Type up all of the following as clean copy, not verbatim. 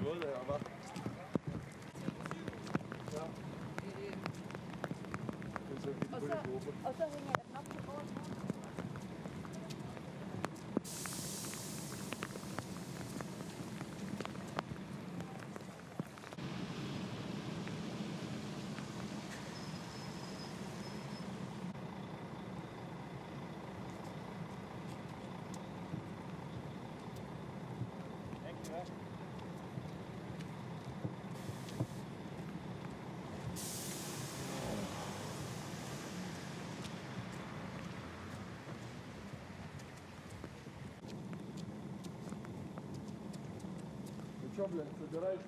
våde her, hva'? Ja. Og så hænger jeg den op på bordet. Що, блядь, собираєш?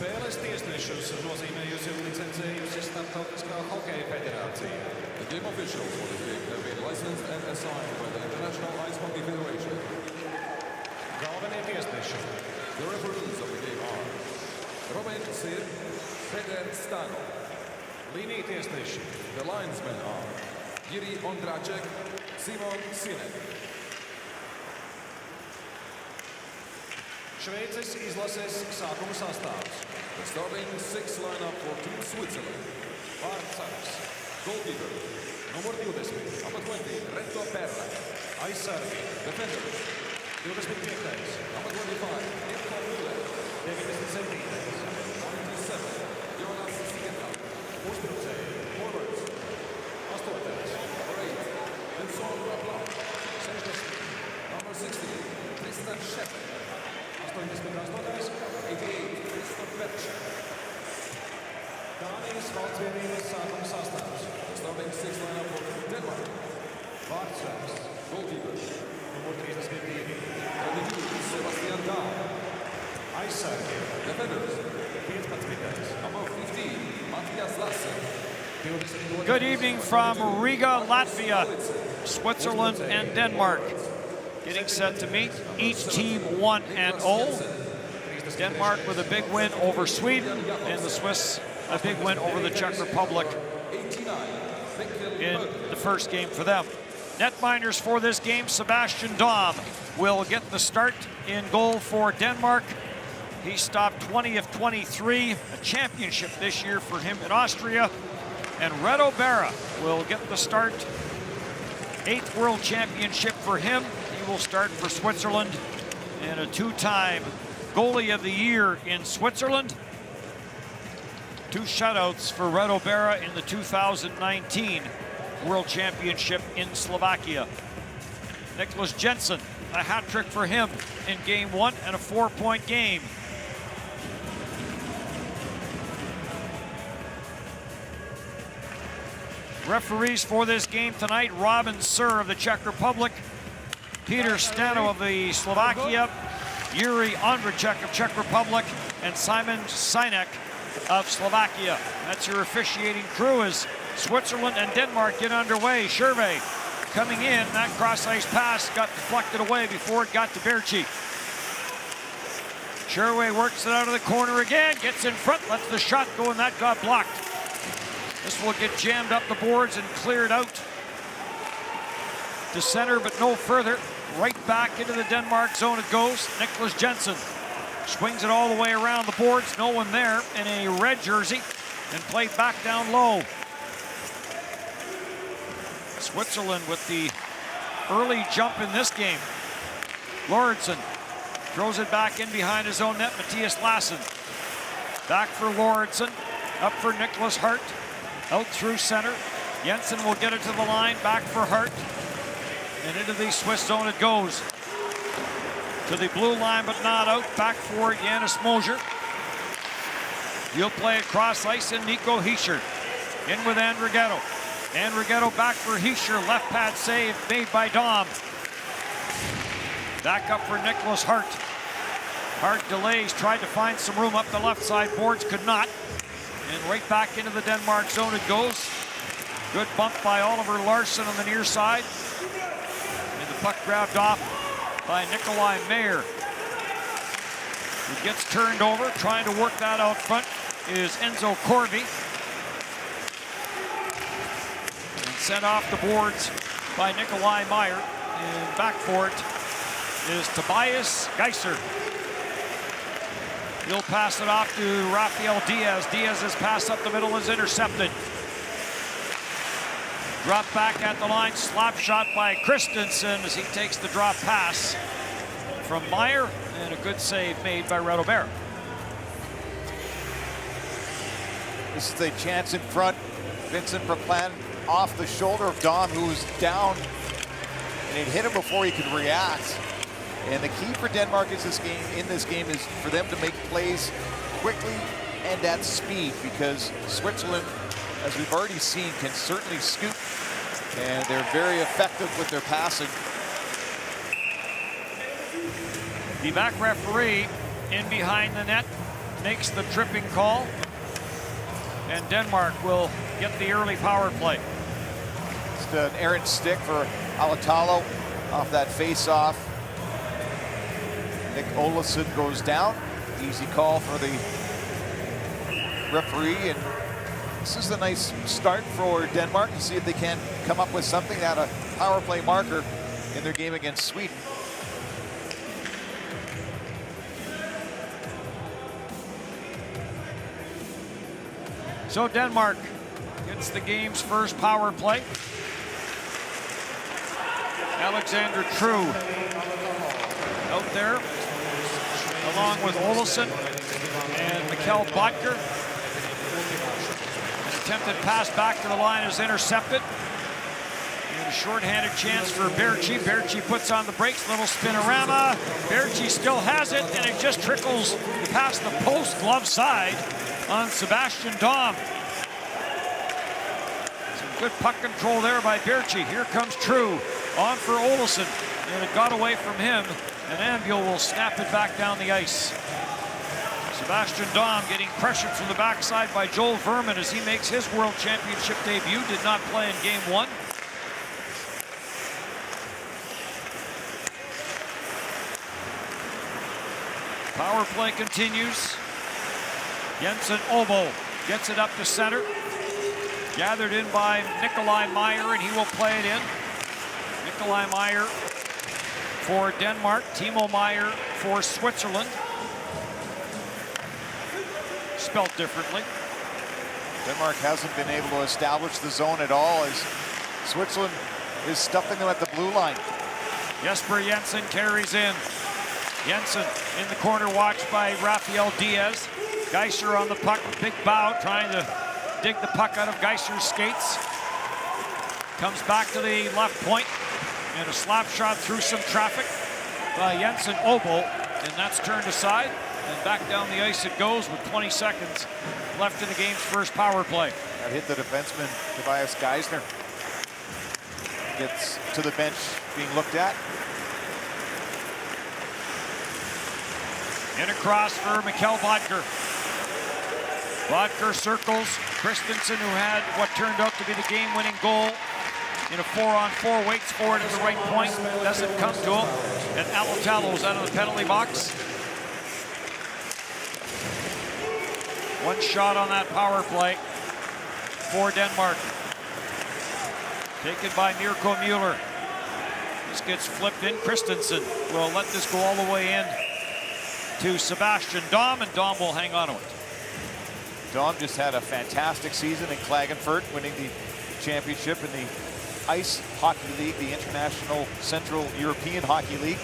Spēles tiesnešus nozīmējusi un licencējusi Starptautiskā hokeja federācija. The game officials for this game have been licensed and assigned by the International Ice Hockey Federation. Galvenie tiesneši. The referees of the game are Robert Sir, Peter Stano. Līnija tiesneši. The linesmen are Yuri Ondracek, Simon Sinek. Šveices izlases sākuma sastāvs. The starting six lineup for Team Switzerland. Vārdsargs. Goalkeeper. Numur 20. Number 20, Reto Perra. Aizsargi. Defenders. 25. Number 25, Nico Miller. 97. 97, Jonas Sieta. Uzbrucēji. Forwards. 8. Number 8, Vincent Raplan. 60. Number 60, Tristan Shepard. 88. 88, Christoph Bercher. Dānijas valsts vienības sākuma sastāvs. The starting six lineup for Denmark. Vārdsargs. Goalkeeper. Numur 32. 32, Sebastian Dahl. Aizsargi. Defenders. 15. Number 15, Matthias Lassen. 22. Good evening from Riga, Latvia, Switzerland, and Denmark. Getting set to meet, each team 1-0. Denmark with a big win over Sweden, and the Swiss a big win over the Czech Republic in the first game for them. Netminders for this game, Sebastian Dahm will get the start in goal for Denmark. He stopped 20 of 23, a championship this year for him in Austria. And Reto Berra will get the start, 8th World Championship for him. He will start for Switzerland, and a two-time goalie of the year in Switzerland. 2 shutouts for Reto Berra in the 2019 World Championship in Slovakia. Nicholas Jensen, a hat trick for him in game 1 and a 4-point game. Referees for this game tonight, Robin Sur of the Czech Republic, Peter Stano of the Slovakia, Yuri Ondracek of Czech Republic, and Simon Sinek of Slovakia. That's your officiating crew as Switzerland and Denmark get underway. Sherve coming in, that cross-ice pass got deflected away before it got to Berchi. Sherve works it out of the corner again, gets in front, lets the shot go, and that got blocked. This will get jammed up the boards and cleared out to center, but no further. Right back into the Denmark zone it goes. Nicholas Jensen swings it all the way around the boards. No one there in a red jersey, and played back down low. Switzerland with the early jump in this game. Lauritsen throws it back in behind his own net. Matthias Lassen back for Lauritsen, up for Nicholas Hart. Out through center. Jensen will get it to the line, back for Hart. And into the Swiss zone it goes. To the blue line, but not out. Back for Janis Moser. He'll play across ice, and Nico Hischier in with Andrighetto. Andrighetto back for Hischier. Left pad save made by Dahm. Back up for Nicholas Hart. Hart delays, tried to find some room up the left side boards, could not. And right back into the Denmark zone it goes. Good bump by Oliver Larsson on the near side. And the puck grabbed off by Nikolai Mayer. He gets turned over. Trying to work that out front is Enzo Corvi. And sent off the boards by Nikolai Meyer. And back for it is Tobias Geiser. He'll pass it off to Rafael Diaz. Diaz's pass up the middle is intercepted. Drop back at the line, slap shot by Christensen as he takes the drop pass from Meyer, and a good save made by Reto Berra. This is a chance in front. Vincent Raplan off the shoulder of Dahm, who's down, and it hit him before he could react. And the key for Denmark is in this game is for them to make plays quickly and at speed, because Switzerland, as we've already seen, can certainly scoop, and they're very effective with their passing. The back referee in behind the net makes the tripping call. And Denmark will get the early power play. Just an errant stick for Alatalo off that face-off. Nick Olofsson goes down. Easy call for the referee, and this is a nice start for Denmark to see if they can come up with something at a power play marker in their game against Sweden. So Denmark gets the game's first power play. Alexander True out there, along with Olofsson and Mikkel Bodker. An attempted pass back to the line is intercepted. And a shorthanded chance for Berchi. Berchi puts on the brakes, little spinorama. Berchi still has it, and it just trickles past the post glove side on Sebastian Dom. Some good puck control there by Berchi. Here comes True on for Olofsson, and it got away from him, and Ambuel will snap it back down the ice. Sebastian Dom getting pressured from the backside by Joel Vermin as he makes his World Championship debut. Did not play in Game 1. Power play continues. Jensen Obo gets it up to center. Gathered in by Nikolai Meyer, and he will play it in. Nikolai Meyer for Denmark. Timo Meyer for Switzerland. Spelled differently. Denmark hasn't been able to establish the zone at all as Switzerland is stuffing them at the blue line. Jesper Jensen carries in. Jensen in the corner, watched by Rafael Diaz. Geiser on the puck, big bow, trying to dig the puck out of Geiser's skates. Comes back to the left point, and a slap shot through some traffic by Jensen Obo, and that's turned aside, and back down the ice it goes with 20 seconds left in the game's first power play. That hit the defenseman, Tobias Geisner. Gets to the bench being looked at. In across for Mikkel Bodker. Bodker circles Christensen, who had what turned out to be the game-winning goal in a 4-on-4, waits for it at the right point, doesn't come to him, and Alatalo's out of the penalty box. One shot on that power play for Denmark. Taken by Mirko Müller. This gets flipped in. Christensen will let this go all the way in to Sebastian Dom, and Dom will hang on to it. Dom just had a fantastic season in Klagenfurt, winning the championship in the Ice Hockey League, the International Central European Hockey League.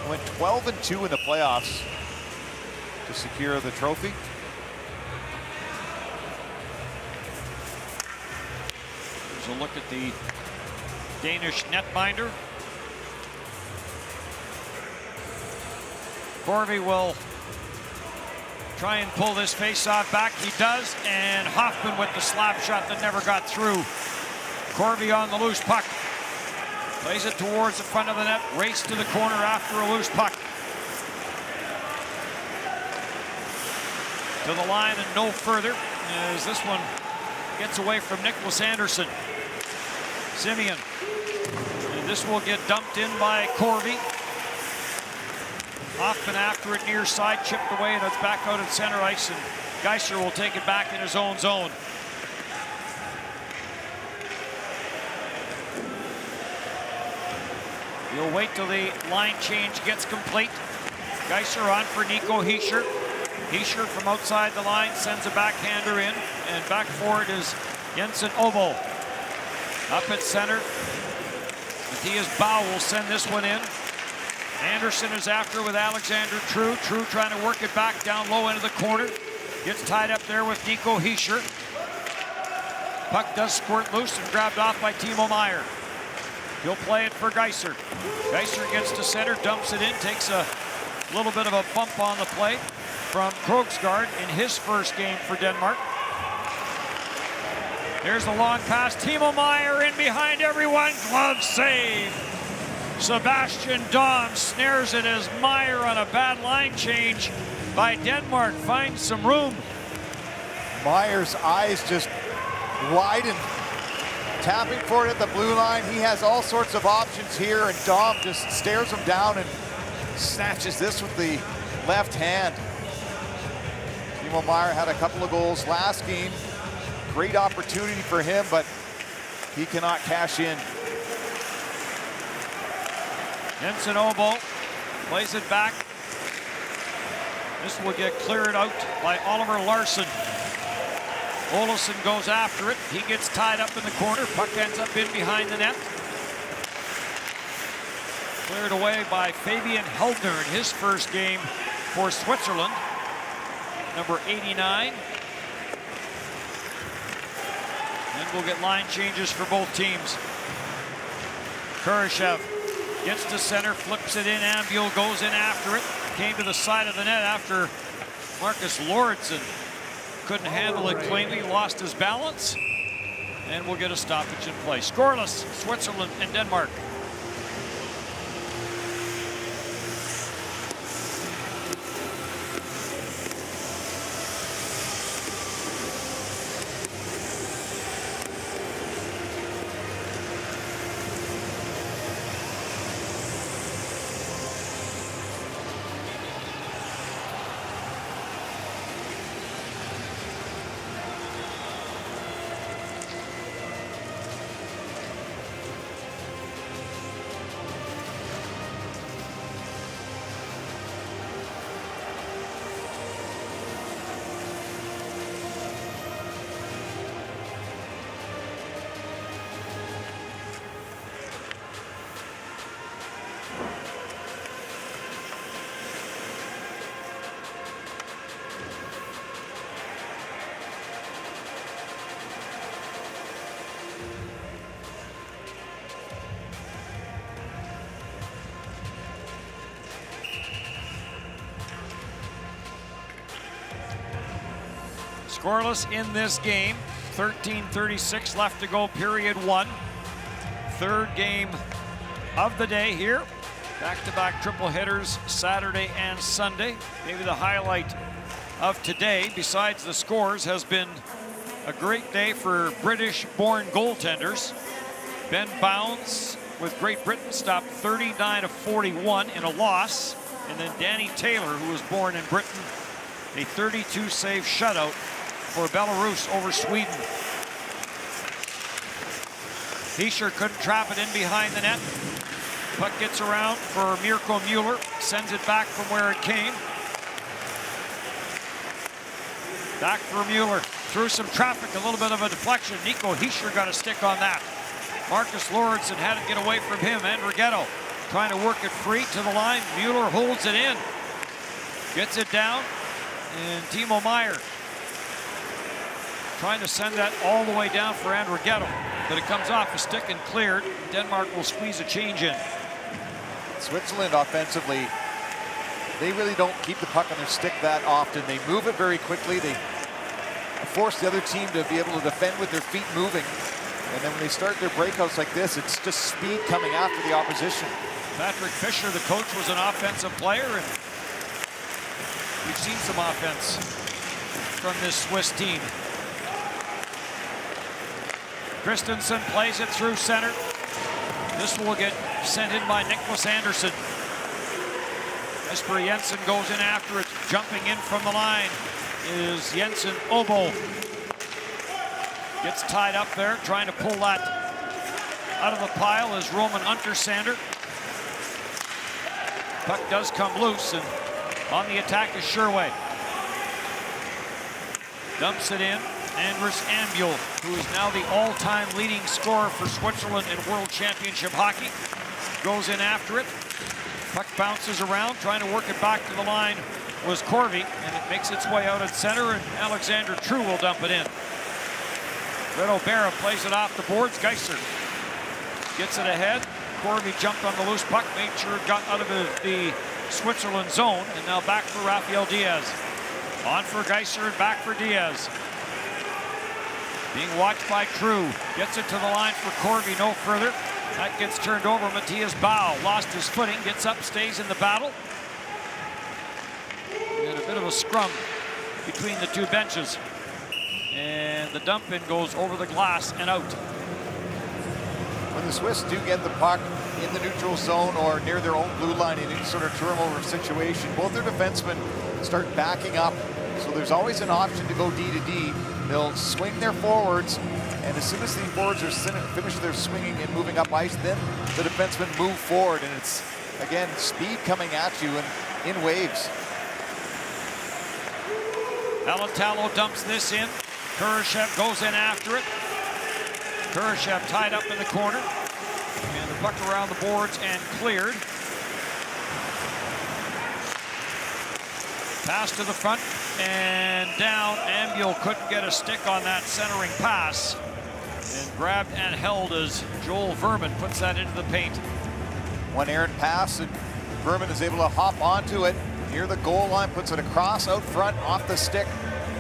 Went 12-2 in the playoffs to secure the trophy. Here's a look at the Danish netminder. Corvi will try and pull this face-off back. He does, and Hoffman with the slap shot that never got through. Corvi on the loose puck. Plays it towards the front of the net. Race to the corner after a loose puck. To the line and no further, as this one gets away from Nicholas Anderson. Simeon. And this will get dumped in by Corvi. Hoffman after it near side, chipped away, and it's back out at center ice, and Geiser will take it back in his own zone. He'll wait till the line change gets complete. Geiser on for Nico Hischier. Hischier from outside the line sends a backhander in, and back for it is Jensen Obo. Up at center, Matthias Bau will send this one in. Anderson is after with Alexander True. True trying to work it back down low into the corner. Gets tied up there with Nico Hischier. Puck does squirt loose and grabbed off by Timo Meyer. He'll play it for Geiser. Geiser gets to center, dumps it in, takes a little bit of a bump on the play from Krogsgaard in his first game for Denmark. There's the long pass. Timo Meyer in behind everyone. Glove save. Sebastian Dom snares it as Meyer on a bad line change by Denmark finds some room. Meyer's eyes just widen, tapping for it at the blue line. He has all sorts of options here, and Dom just stares him down and snatches this with the left hand. Timo Meier had a couple of goals last game. Great opportunity for him, but he cannot cash in. Jensen Obo plays it back. This will get cleared out by Oliver Larsson. Olofsson goes after it. He gets tied up in the corner. Puck ends up in behind the net. Cleared away by Fabian Heldner in his first game for Switzerland. Number 89. And we'll get line changes for both teams. Kurashev gets to center, flips it in. Ambuel goes in after it. Came to the side of the net after Marcus Lauritsen couldn't handle it cleanly, lost his balance, and we'll get a stoppage in play. Scoreless, Switzerland and Denmark. Scoreless in this game. 13:36 left to go, period one. Third game of the day here. Back-to-back triple hitters Saturday and Sunday. Maybe the highlight of today, besides the scores, has been a great day for British-born goaltenders. Ben Bounds with Great Britain stopped 39 of 41 in a loss. And then Danny Taylor, who was born in Britain, a 32-save shutout for Belarus over Sweden. Hischer couldn't trap it in behind the net. Puck gets around for Mirko Mueller, sends it back from where it came. Back for Mueller, through some traffic, a little bit of a deflection. Nico Hischer got a stick on that. Marcus Lauritsen had to get away from him, and Rigetto trying to work it free to the line. Mueller holds it in, gets it down, and Timo Meier trying to send that all the way down for Andrighetto, but it comes off a stick and cleared. Denmark will squeeze a change in. Switzerland offensively, they really don't keep the puck on their stick that often. They move it very quickly. They force the other team to be able to defend with their feet moving. And then when they start their breakouts like this, it's just speed coming after the opposition. Patrick Fischer, the coach, was an offensive player, and we've seen some offense from this Swiss team. Christensen plays it through center. This will get sent in by Nicholas Anderson. Jesper Jensen goes in after it. Jumping in from the line is Jensen Obo. Gets tied up there, trying to pull that out of the pile is Roman Untersander. Puck does come loose, and on the attack is Sherway. Dumps it in. Anders Ambuel, who is now the all-time leading scorer for Switzerland in World Championship hockey, goes in after it. Puck bounces around, trying to work it back to the line was Corvi, and it makes its way out at center, and Alexander True will dump it in. Reto Berra plays it off the boards. Geiser gets it ahead. Corvi jumped on the loose puck, made sure it got out of the Switzerland zone, and now back for Rafael Diaz. On for Geiser and back for Diaz. Being watched by True. Gets it to the line for Corvi, no further. That gets turned over. Matthias Bau lost his footing, gets up, stays in the battle. And a bit of a scrum between the two benches. And the dump in goes over the glass and out. When the Swiss do get the puck in the neutral zone or near their own blue line in any sort of turnover situation, both their defensemen start backing up. So there's always an option to go D to D. They'll swing their forwards, and as soon as the forwards are finished their swinging and moving up ice, then the defensemen move forward, and it's, again, speed coming at you and in waves. Alatalo dumps this in. Kurashev goes in after it. Kurashev tied up in the corner. And the puck around the boards and cleared. Pass to the front and down. Ambuel couldn't get a stick on that centering pass. And grabbed and held as Joel Vermin puts that into the paint. One errant pass, and Vermin is able to hop onto it near the goal line, puts it across out front off the stick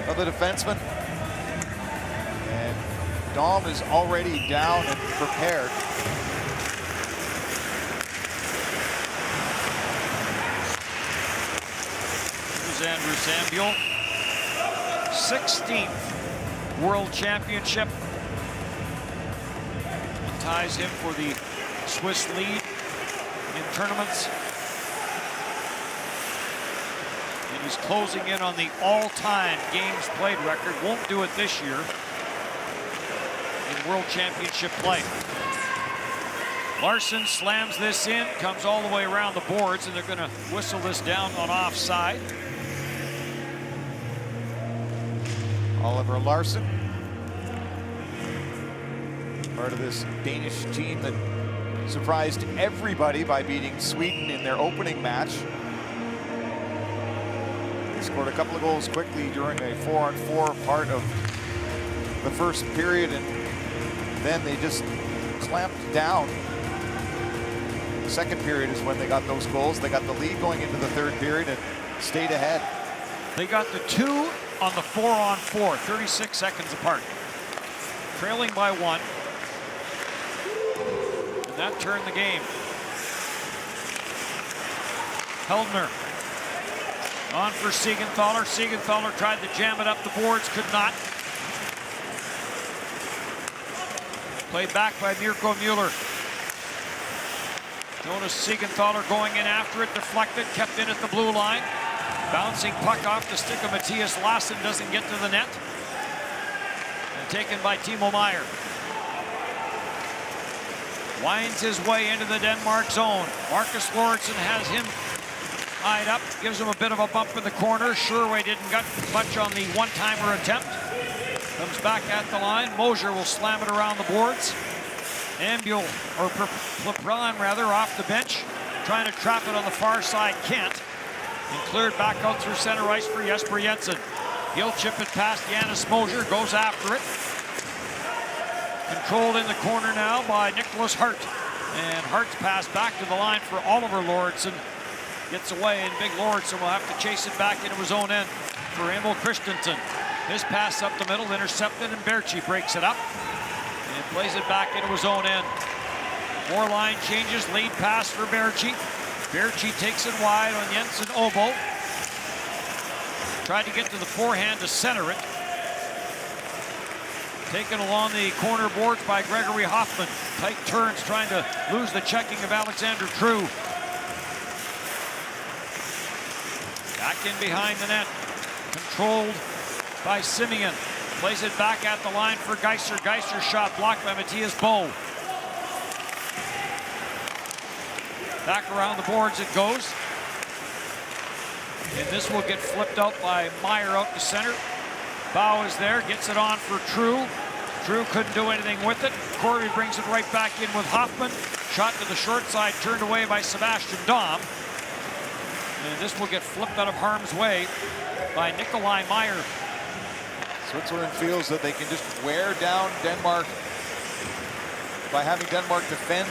of the defenseman. And Dom is already down and prepared. Here's Andrew Ambuel. 16th World Championship. And ties him for the Swiss lead in tournaments. And he's closing in on the all-time games played record. Won't do it this year in World Championship play. Larson slams this in, comes all the way around the boards, and they're going to whistle this down on offside. Oliver Larson, part of this Danish team that surprised everybody by beating Sweden in their opening match. They scored a couple of goals quickly during a 4-on-4 part of the first period, and then they just clamped down. The second period is when they got those goals. They got the lead going into the third period and stayed ahead. They got the 2 on the 4-on-4, 36 seconds apart. Trailing by 1. And that turned the game. Heldner on for Siegenthaler. Siegenthaler tried to jam it up the boards, could not. Played back by Mirko Mueller. Jonas Siegenthaler going in after it, deflected, kept in at the blue line. Bouncing puck off the stick of Matthias Lassen, doesn't get to the net. And taken by Timo Meier. Winds his way into the Denmark zone. Marcus Lorentzen has him eyed up, gives him a bit of a bump in the corner. Sherway didn't get much on the one-timer attempt. Comes back at the line. Mosier will slam it around the boards. Ambuel, or Lepron rather, off the bench. Trying to trap it on the far side, can't. And cleared back out through center ice for Jesper Jensen. He'll chip it past Janus Mosier, goes after it. Controlled in the corner now by Nicholas Hart. And Hart's pass back to the line for Oliver Lorentzen. Gets away, and Big Lorentzen will have to chase it back into his own end for Emil Christensen. His pass up the middle, intercepted, and Berchi breaks it up. And plays it back into his own end. More line changes, lead pass for Berchi. Berchi takes it wide on Jensen Obo. Tried to get to the forehand to center it. Taken along the corner boards by Gregory Hoffman. Tight turns, trying to lose the checking of Alexander True. Back in behind the net. Controlled by Simeon. Plays it back at the line for Geiser. Geiser's shot blocked by Matthias Boe. Back around the boards it goes. And this will get flipped out by Meier out to center. Bow is there, gets it on for True. True couldn't do anything with it. Corey brings it right back in with Hoffman. Shot to the short side, turned away by Sebastian Dom. And this will get flipped out of harm's way by Nikolai Meier. Switzerland feels that they can just wear down Denmark by having Denmark defend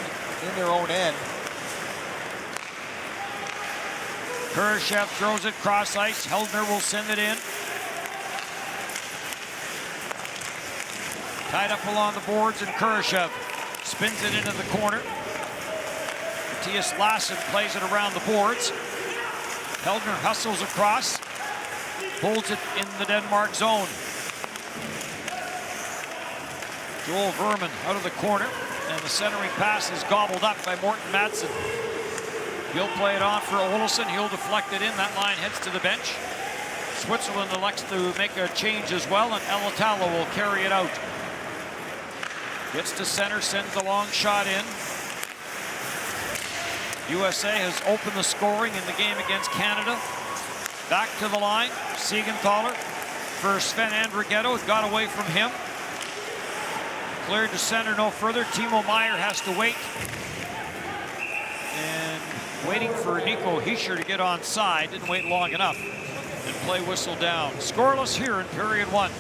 in their own end. Kurashev throws it cross ice. Heldner will send it in. Tied up along the boards, and Kurashev spins it into the corner. Matthias Lassen plays it around the boards. Heldner hustles across, holds it in the Denmark zone. Joel Verman out of the corner, and the centering pass is gobbled up by Morten Madsen. He'll play it on for Olsson. He'll deflect it in. That line heads to the bench. Switzerland elects to make a change as well, and Elatalo will carry it out. Gets to center, sends the long shot in. USA has opened the scoring in the game against Canada. Back to the line, Siegenthaler for Sven Andrighetto. It got away from him. Cleared to center, no further. Timo Meier has to wait. And waiting for Nico Hischier to get onside. Didn't wait long enough. And play whistle down. Scoreless here in period 1.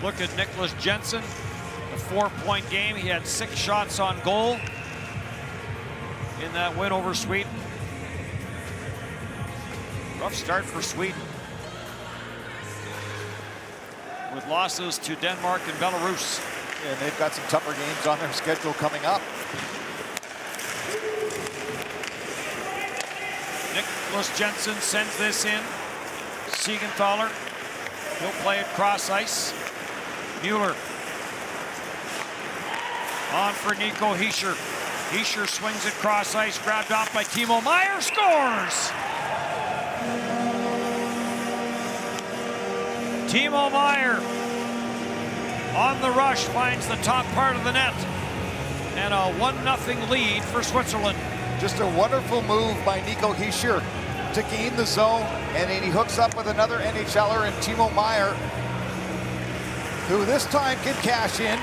Look at Niklas Jensen, a 4-point game. He had 6 shots on goal in that win over Sweden. Rough start for Sweden, with losses to Denmark and Belarus. And they've got some tougher games on their schedule coming up. Niklas Jensen sends this in. Siegenthaler, he'll play it cross ice. Mueller on for Nico Hischier. Hischier swings it cross ice, grabbed off by Timo Meier, scores! Timo Meier on the rush finds the top part of the net, and a 1-0 lead for Switzerland. Just a wonderful move by Nico Hischier to gain the zone, and then he hooks up with another NHLer in Timo Meier, who this time can cash in.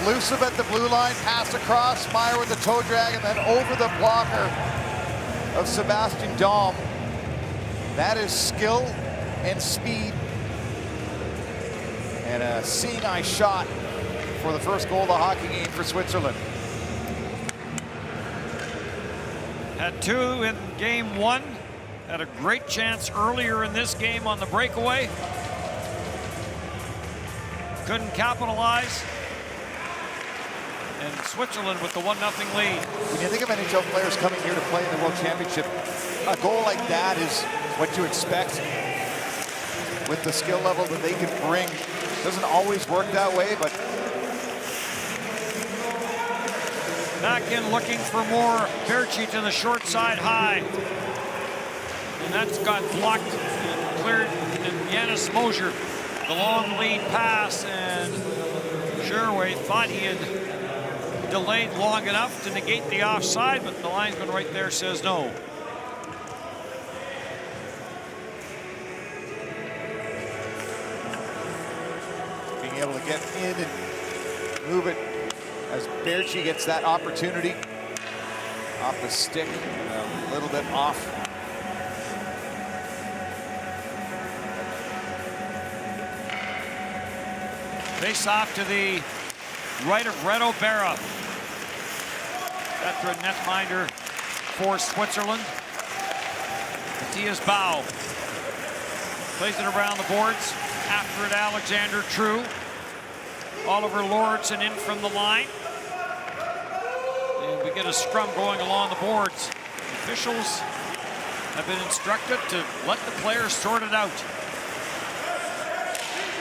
Elusive at the blue line, pass across, Meier with the toe drag, and then over the blocker of Sebastian Daum. That is skill and speed, and a seeing eye shot for the first goal of the hockey game for Switzerland. Had 2 in game 1. Had a great chance earlier in this game on the breakaway. Couldn't capitalize. And Switzerland with the 1-0 lead. When you think of NHL players coming here to play in the World Championship, a goal like that is what you expect with the skill level that they can bring. Doesn't always work that way, but back in looking for more. Berchi to the short side high. And that's got blocked and cleared. And Janis Mosier, the long lead pass, and Sherway thought he had delayed long enough to negate the offside, but the linesman right there says no. being able to get in and move it as Berchi gets that opportunity off the stick, a little bit off. Face off to the right of Reto Berra. Veteran netminder for Switzerland. Matthias Bau plays it around the boards. After it, Alexander True. Oliver Lauritsen in from the line. And we get a scrum going along the boards. Officials have been instructed to let the players sort it out.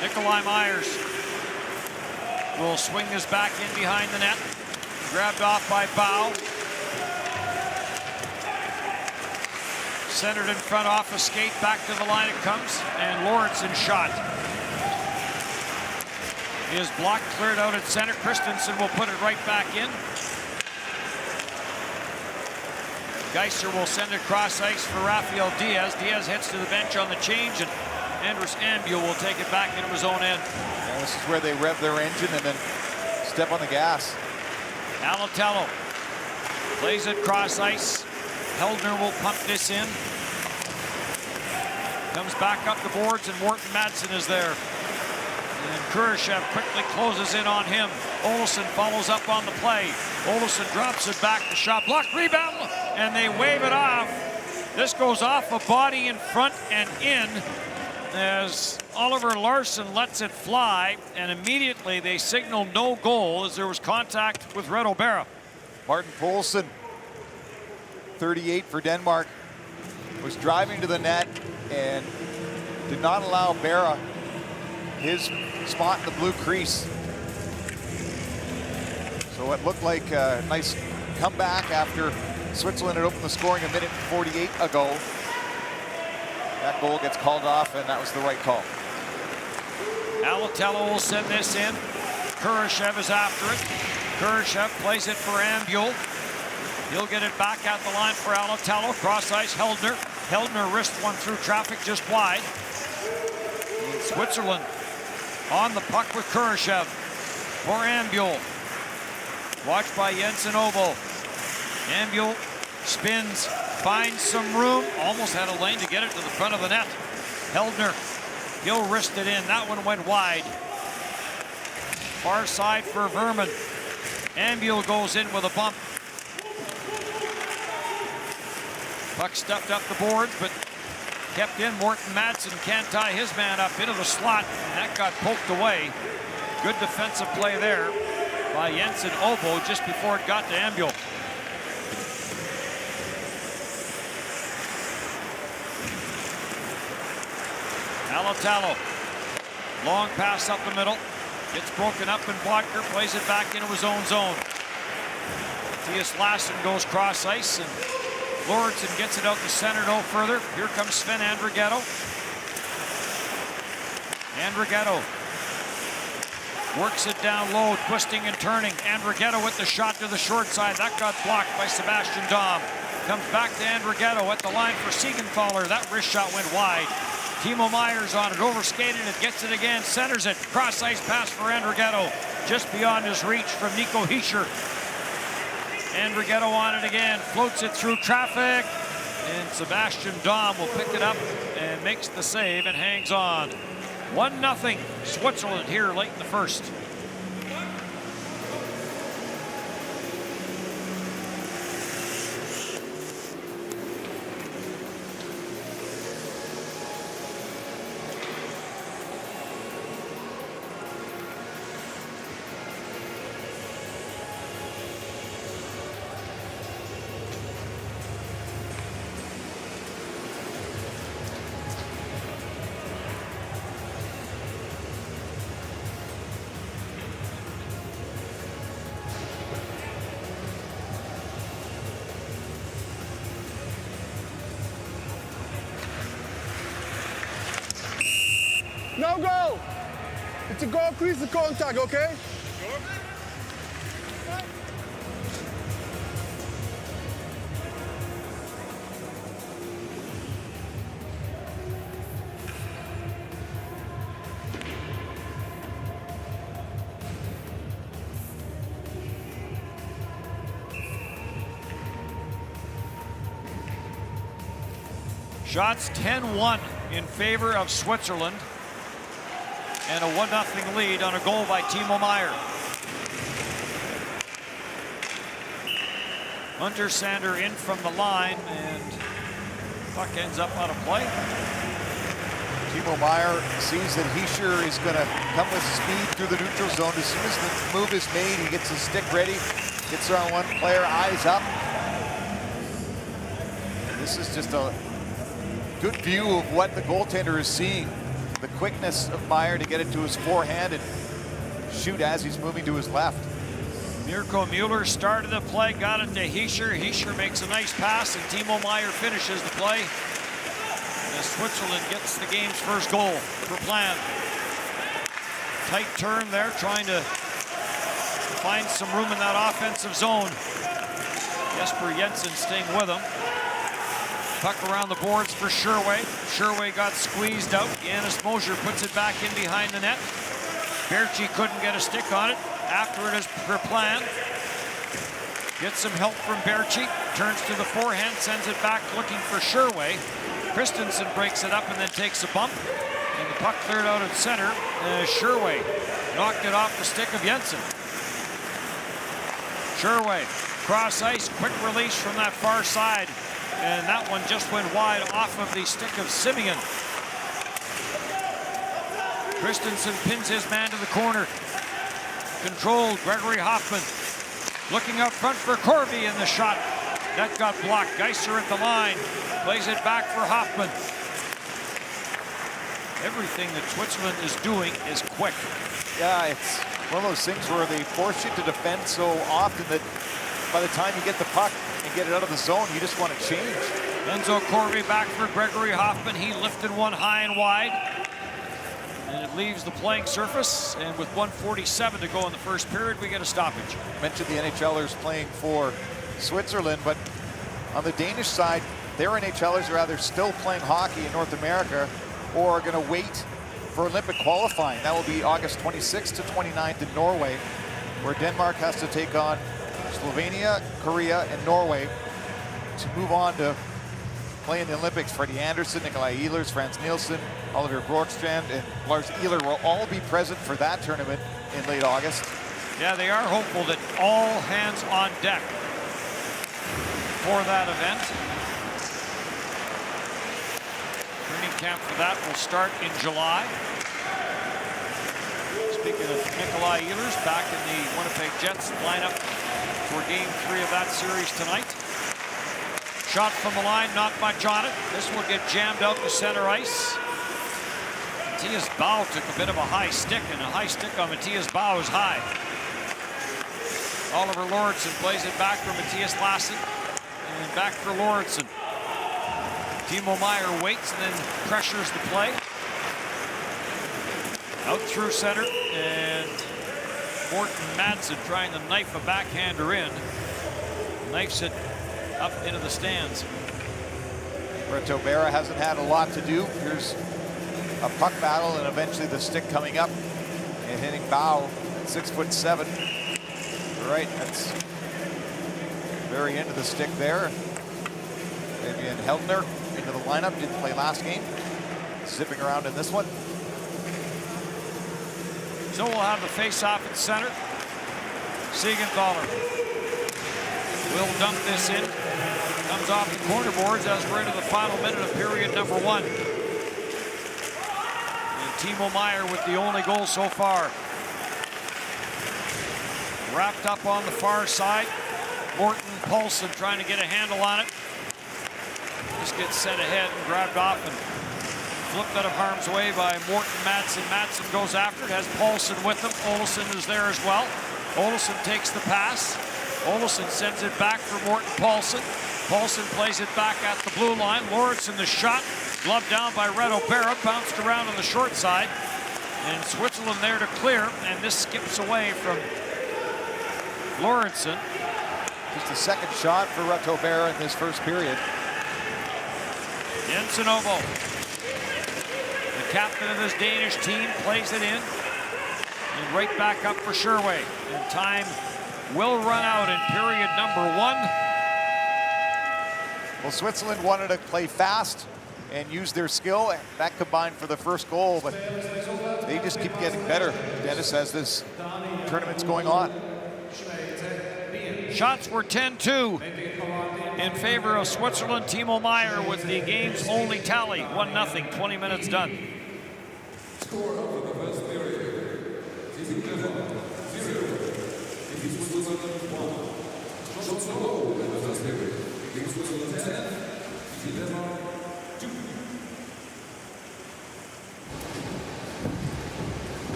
Nikolai Myers will swing this back in behind the net. Grabbed off by Bow. Centered in front off a skate, back to the line it comes, and Lawrenson shot. His block cleared out at center. Christensen will put it right back in. Geiser will send it cross ice for Rafael Diaz. Diaz heads to the bench on the change, and Andrus Ambuel will take it back into his own end. Yeah, this is where they rev their engine and then step on the gas. Alatello plays it cross ice. Heldner will pump this in. Comes back up the boards, and Morton Madsen is there. And Kurashev quickly closes in on him. Olsson follows up on the play. Olsson drops it back. The shot blocked, rebound, and they wave it off. This goes off a body in front and in as Oliver Larsson lets it fly, and immediately they signal no goal as there was contact with Red O'Bara. Martin Poulsen, 38 for Denmark, was driving to the net and did not allow Berra his spot in the blue crease. So it looked like a nice comeback after Switzerland had opened the scoring a minute and 48 ago. That goal gets called off, and that was the right call. Alatello will send this in. Kurashev is after it. Kurashev plays it for Ambuel. He'll get it back at the line for Alatello. Cross ice, Heldner. Heldner wrist one through traffic just wide. And Switzerland on the puck with Kurashev for Ambuel. Watched by Jensen Obo. Ambuel spins, finds some room, almost had a lane to get it to the front of the net. Heldner, he'll wrist it in. That one went wide. Far side for Verman. Ambuel goes in with a bump. Puck stuffed up the boards, but kept in. Morton Madsen can't tie his man up into the slot, and that got poked away. Good defensive play there by Jensen Obo just before it got to Ambuel. Alatello, long pass up the middle, gets broken up, and Bodker plays it back into his own zone. Mattias Larsson goes cross ice, and Lawrenson gets it out to center no further. Here comes Sven Andrighetto. Andrighetto works it down low, twisting and turning. Andrighetto with the shot to the short side. That got blocked by Sebastian Dom. Comes back to Andrighetto at the line for Siegenthaler. That wrist shot went wide. Timo Meyer's on it, overskated it, gets it again, centers it. Cross ice pass for Andrighetto, just beyond his reach from Nico Hischier. Andrighetto on it again, floats it through traffic, and Sebastian Dom will pick it up and makes the save and hangs on. 1-0 Switzerland here late in the first. No goal. It's a goal, crease the contact, okay? Shots 10-1 in favor of Switzerland, and a 1-0 lead on a goal by Timo Meier. Hunter Sander in from the line, and puck ends up out of play. Timo Meier sees that Hischier is going to come with speed through the neutral zone. As soon as the move is made, he gets his stick ready, gets around one player, eyes up. And this is just a good view of what the goaltender is seeing. The quickness of Meier to get it to his forehand and shoot as he's moving to his left. Mirko Mueller started the play, got it to Hischer. Hischer makes a nice pass, and Timo Meier finishes the play. As Switzerland gets the game's first goal for Plan. Tight turn there, trying to find some room in that offensive zone. Jesper Jensen staying with him. Puck around the boards for Sherway. Sherway got squeezed out. Janis Mosier puts it back in behind the net. Berchi couldn't get a stick on it. After it is per Plan. Gets some help from Berchi. Turns to the forehand, sends it back looking for Sherway. Christensen breaks it up and then takes a bump. And the puck cleared out at center. Sherway knocked it off the stick of Jensen. Sherway, cross ice, quick release from that far side. And that one just went wide off of the stick of Simeon. Christensen pins his man to the corner. Controlled, Gregory Hoffman. Looking up front for Corby in the shot. That got blocked. Geiser at the line. Plays it back for Hoffman. Everything that Switzerland is doing is quick. Yeah, it's one of those things where they force you to defend so often that by the time you get the puck and get it out of the zone, you just want to change. Enzo Corby back for Gregory Hoffman. He lifted one high and wide. And it leaves the playing surface. And with 1:47 to go in the first period, we get a stoppage. Mentioned the NHLers playing for Switzerland, but on the Danish side, their NHLers are either still playing hockey in North America or are going to wait for Olympic qualifying. That will be August 26th to 29th in Norway, where Denmark has to take on Slovenia, Korea, and Norway to move on to play in the Olympics. Freddie Anderson, Nikolai Ehlers, Frans Nielsen, Oliver Bjorkstrand, and Lars Ehler will all be present for that tournament in late August. Yeah, they are hopeful that all hands on deck for that event. Training camp for that will start in July. Speaking of Nikolai Ehlers, back in the Winnipeg Jets lineup for Game 3 of that series tonight. Shot from the line, not much on it. This will get jammed out to center ice. Matthias Bau took a bit of a high stick, and a high stick on Matthias Bau is high. Oliver Lauritsen plays it back for Matthias Lassen, and back for Lauritsen. Timo Meier waits and then pressures the play. Out through center, and Morten Madsen trying to knife a backhander in. Knifes it up into the stands. Reto Berra hasn't had a lot to do. Here's a puck battle and eventually the stick coming up and hitting Bau at 6'7". Right, that's very end of the stick there. Fabian Heldner into the lineup, didn't play last game. Zipping around in this one. So we'll have the face-off at center. Siegenthaler will dump this in. Comes off the corner boards as we're into the final minute of period number 1. And Timo Meier with the only goal so far. Wrapped up on the far side. Morten Paulson trying to get a handle on it. Just gets set ahead and grabbed off and flipped out of harm's way by Morten Madsen. Madsen goes after it, has Paulson with him. Olsson is there as well. Olsson takes the pass. Olsson sends it back for Morten Paulson. Paulson plays it back at the blue line. Lauritsen the shot, gloved down by Reto Berra, bounced around on the short side. And Switzerland there to clear, and this skips away from Lauritsen. Just the second shot for Reto Berra in this first period. Jensenovo, the captain of this Danish team, plays it in. And right back up for Sherway. And time will run out in period number 1. Well, Switzerland wanted to play fast and use their skill, and that combined for the first goal, but they just keep getting better, Dennis, as this tournament's going on. Shots were 10-2 in favor of Switzerland. Timo Meier with the game's only tally, 1-0, 20 minutes done.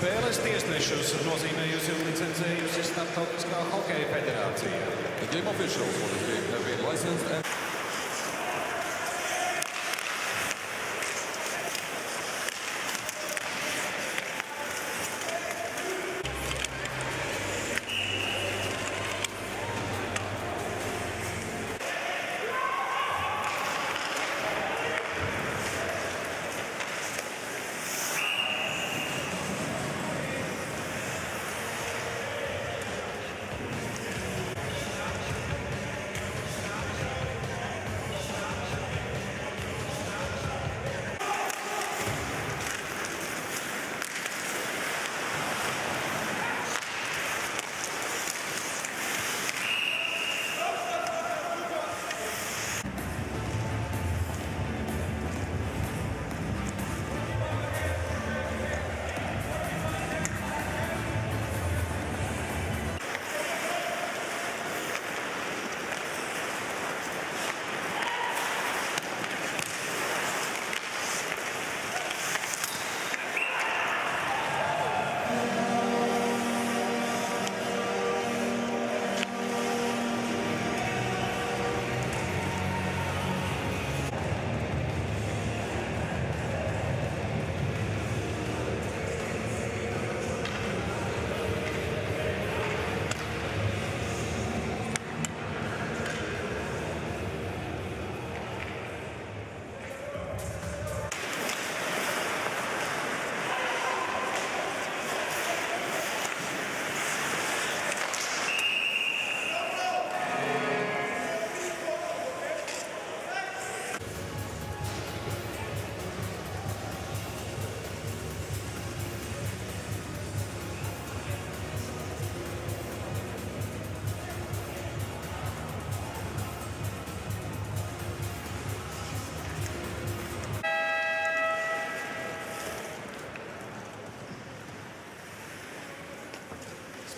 Spēles tiesnešus nozīmējusi un licencējusi Starptautiskā hokeja federācija. The game officials for this game have been licensed and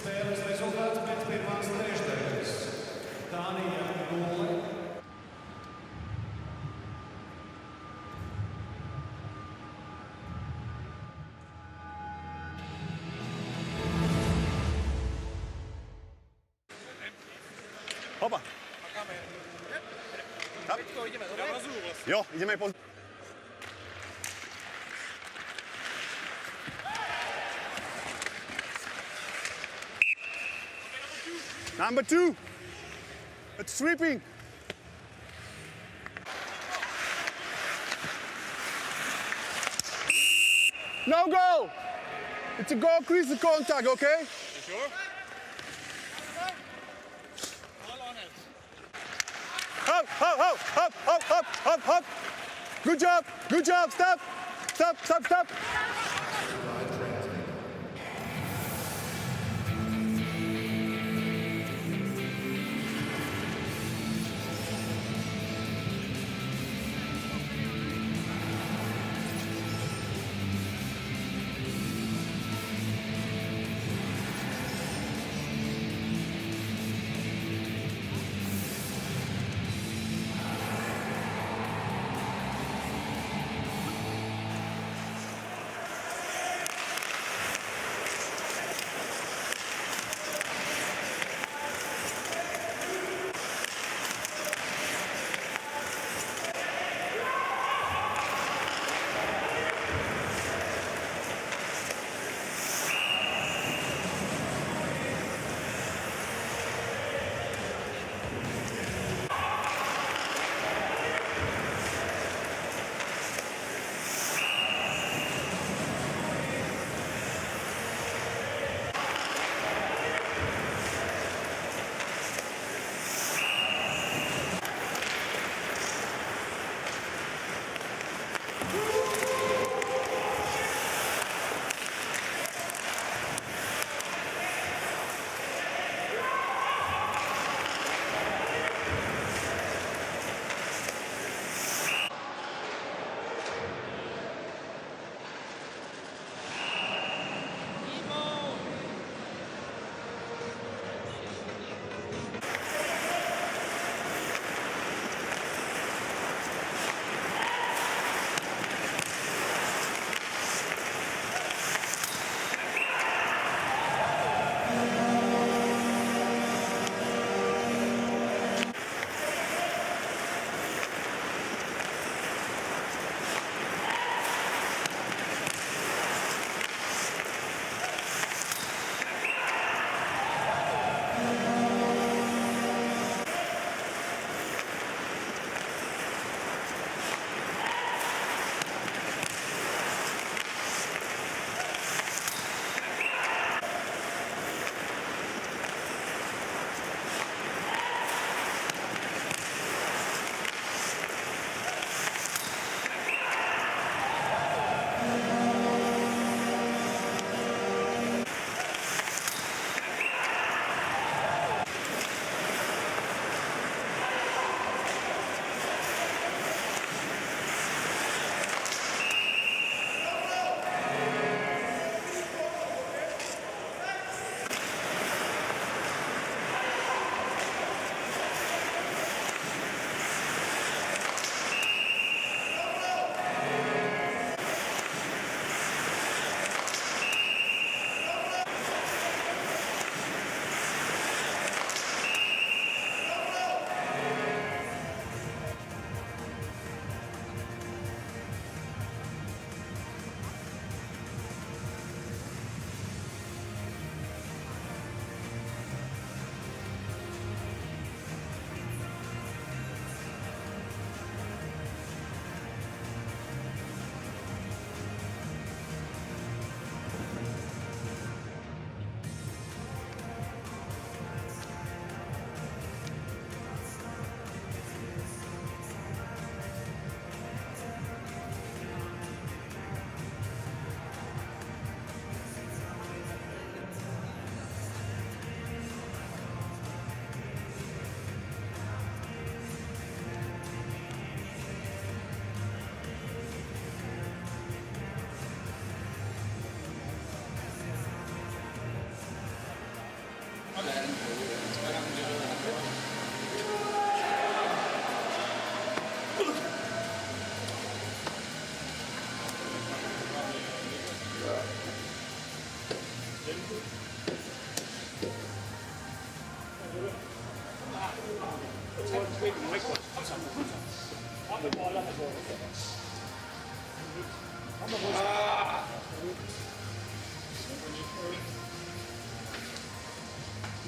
Spēles rezultāts pēc pirmās trešdaļas. Dānija 0. Hopa. Jo, ideme po... Number 2. It's sweeping. No goal. It's a goal crease of contact, okay? You sure? Up, up, up, up, up, up, up, up. Good job, good job. Stop, stop, stop, stop.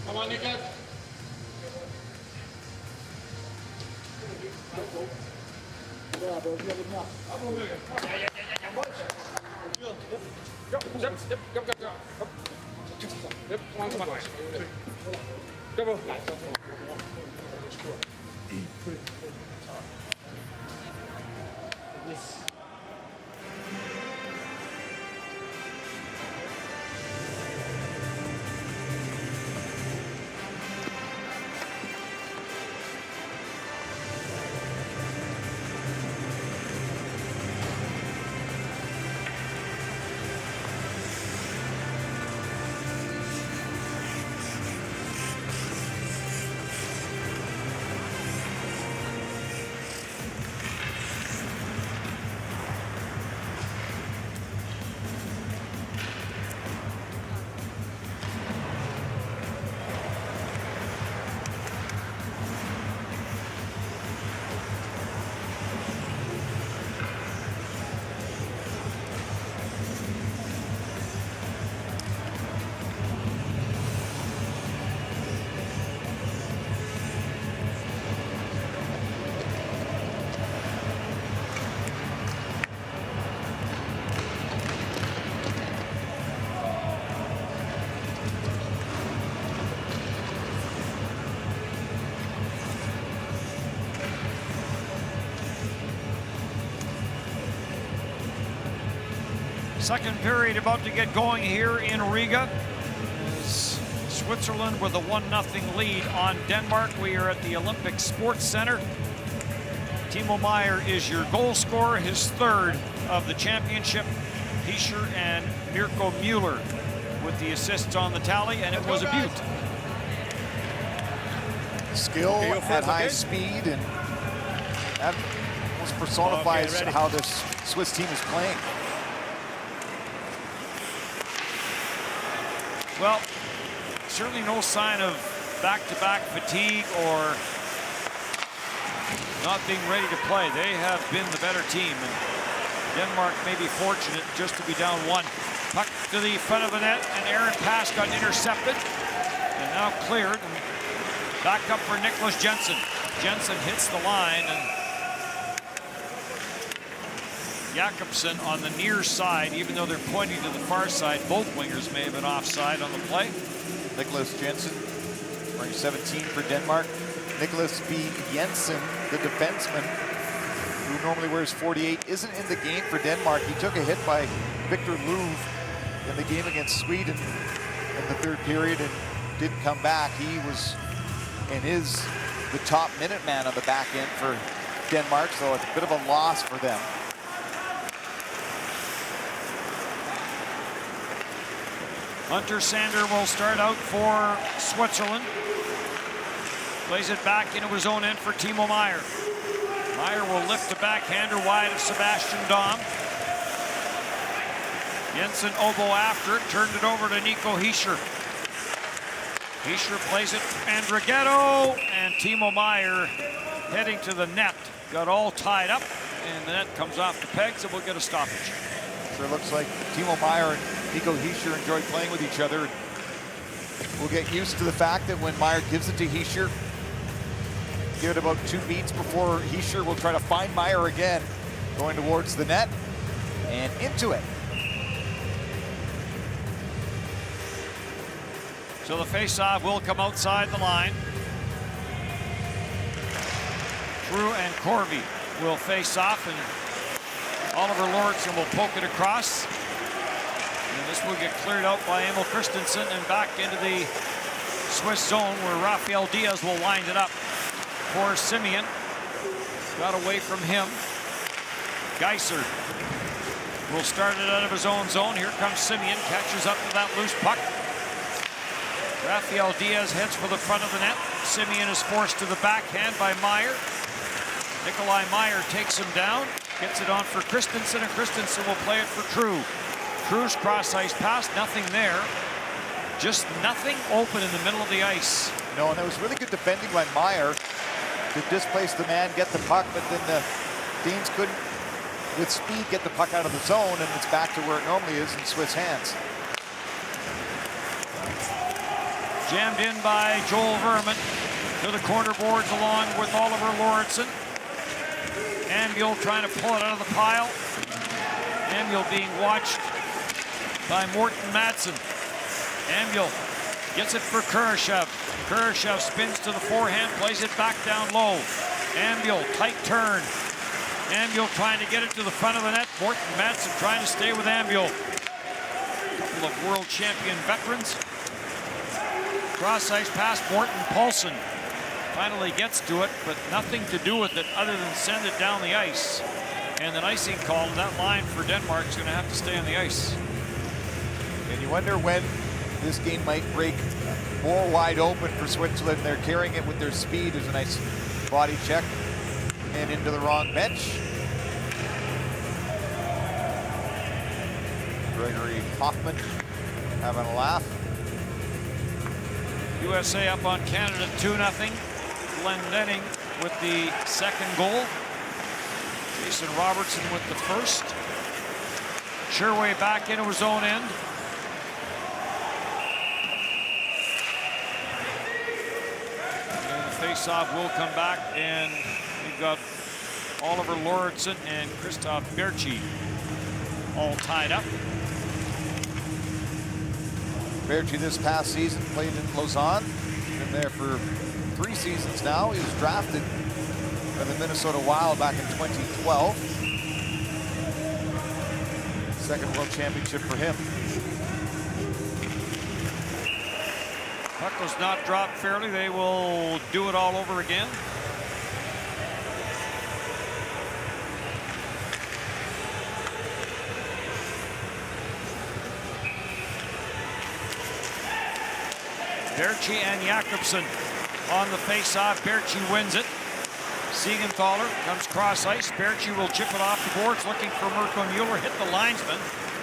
Come on, Nico. Second period about to get going here in Riga. As Switzerland with a 1-0 lead on Denmark. We are at the Olympic Sports Center. Timo Meier is your goal scorer, his third of the championship. Hischer and Mirko Müller with the assists on the tally, and it was a beaut. Skill at high speed, and that almost personifies how this Swiss team is playing. Well, certainly no sign of back-to-back fatigue or not being ready to play. They have been the better team, and Denmark may be fortunate just to be down one. Puck to the front of the net, and Aaron pass got intercepted and now cleared. And back up for Nicholas Jensen. Jensen hits the line, and Jakobsen on the near side, even though they're pointing to the far side. Both wingers may have been offside on the play. Nicholas Jensen, wearing 17 for Denmark. Nicholas B. Jensen, the defenseman, who normally wears 48, isn't in the game for Denmark. He took a hit by Victor Louvre in the game against Sweden in the third period and didn't come back. He was and is the top minute man on the back end for Denmark, so it's a bit of a loss for them. Hunter Sander will start out for Switzerland. Plays it back into his own end for Timo Meier. Meier will lift the backhander wide of Sebastian Dahm. Jensen oboe after it, turned it over to Nico Hischer. Hischer plays it to Andrighetto, and Timo Meier heading to the net. Got all tied up, and the net comes off the pegs, and we'll get a stoppage. Sure looks like Timo Meier and Nico Hischer enjoy playing with each other. We'll get used to the fact that when Meier gives it to Hischer, give it about 2 beats before Hischer will try to find Meier again, going towards the net and into it. So the face-off will come outside the line. Drew and Corby will face off, and Oliver Lauritsen will poke it across. And this will get cleared out by Emil Christensen and back into the Swiss zone where Rafael Diaz will wind it up for Simeon. Got away from him. Geiser will start it out of his own zone. Here comes Simeon, catches up to that loose puck. Rafael Diaz heads for the front of the net. Simeon is forced to the backhand by Meier. Nikolai Meier takes him down, gets it on for Christensen, and Christensen will play it for True. True's cross-ice pass, nothing there. Just nothing open in the middle of the ice. No, and that was really good defending by Meier. to displace the man, get the puck, but then the Danes couldn't, with speed, get the puck out of the zone, and it's back to where it normally is in Swiss hands. Jammed in by Joel Verman to the corner boards along with Oliver Lauritsen. Ambiel trying to pull it out of the pile. Ambiel being watched by Morten Madsen. Ambiel gets it for Kurashev. Kurashev spins to the forehand, plays it back down low. Ambiel, tight turn. Ambiel trying to get it to the front of the net. Morten Madsen trying to stay with Ambiel. A couple of world champion veterans. Cross ice pass, Morten Paulson finally gets to it, but nothing to do with it other than send it down the ice. And an icing call, and that line for Denmark is going to have to stay on the ice. And you wonder when this game might break more wide open for Switzerland. They're carrying it with their speed. There's a nice body check and into the wrong bench. Gregory Hoffman having a laugh. USA up on Canada 2-0. Glenn Denning with the second goal. Jason Robertson with the first. Sherway back into his own end. And the face-off will come back, and we've got Oliver Lauritsen and Christoph Berchi all tied up. Berchi this past season played in Lausanne. Been there for 3 seasons now. He was drafted by the Minnesota Wild back in 2012. Second World Championship for him. Puck was not dropped fairly. They will do it all over again. Berchi and Jakobsen on the face-off. Berchi wins it. Siegenthaler comes cross ice. Berchi will chip it off the boards, looking for Mirko Mueller. Hit the linesman,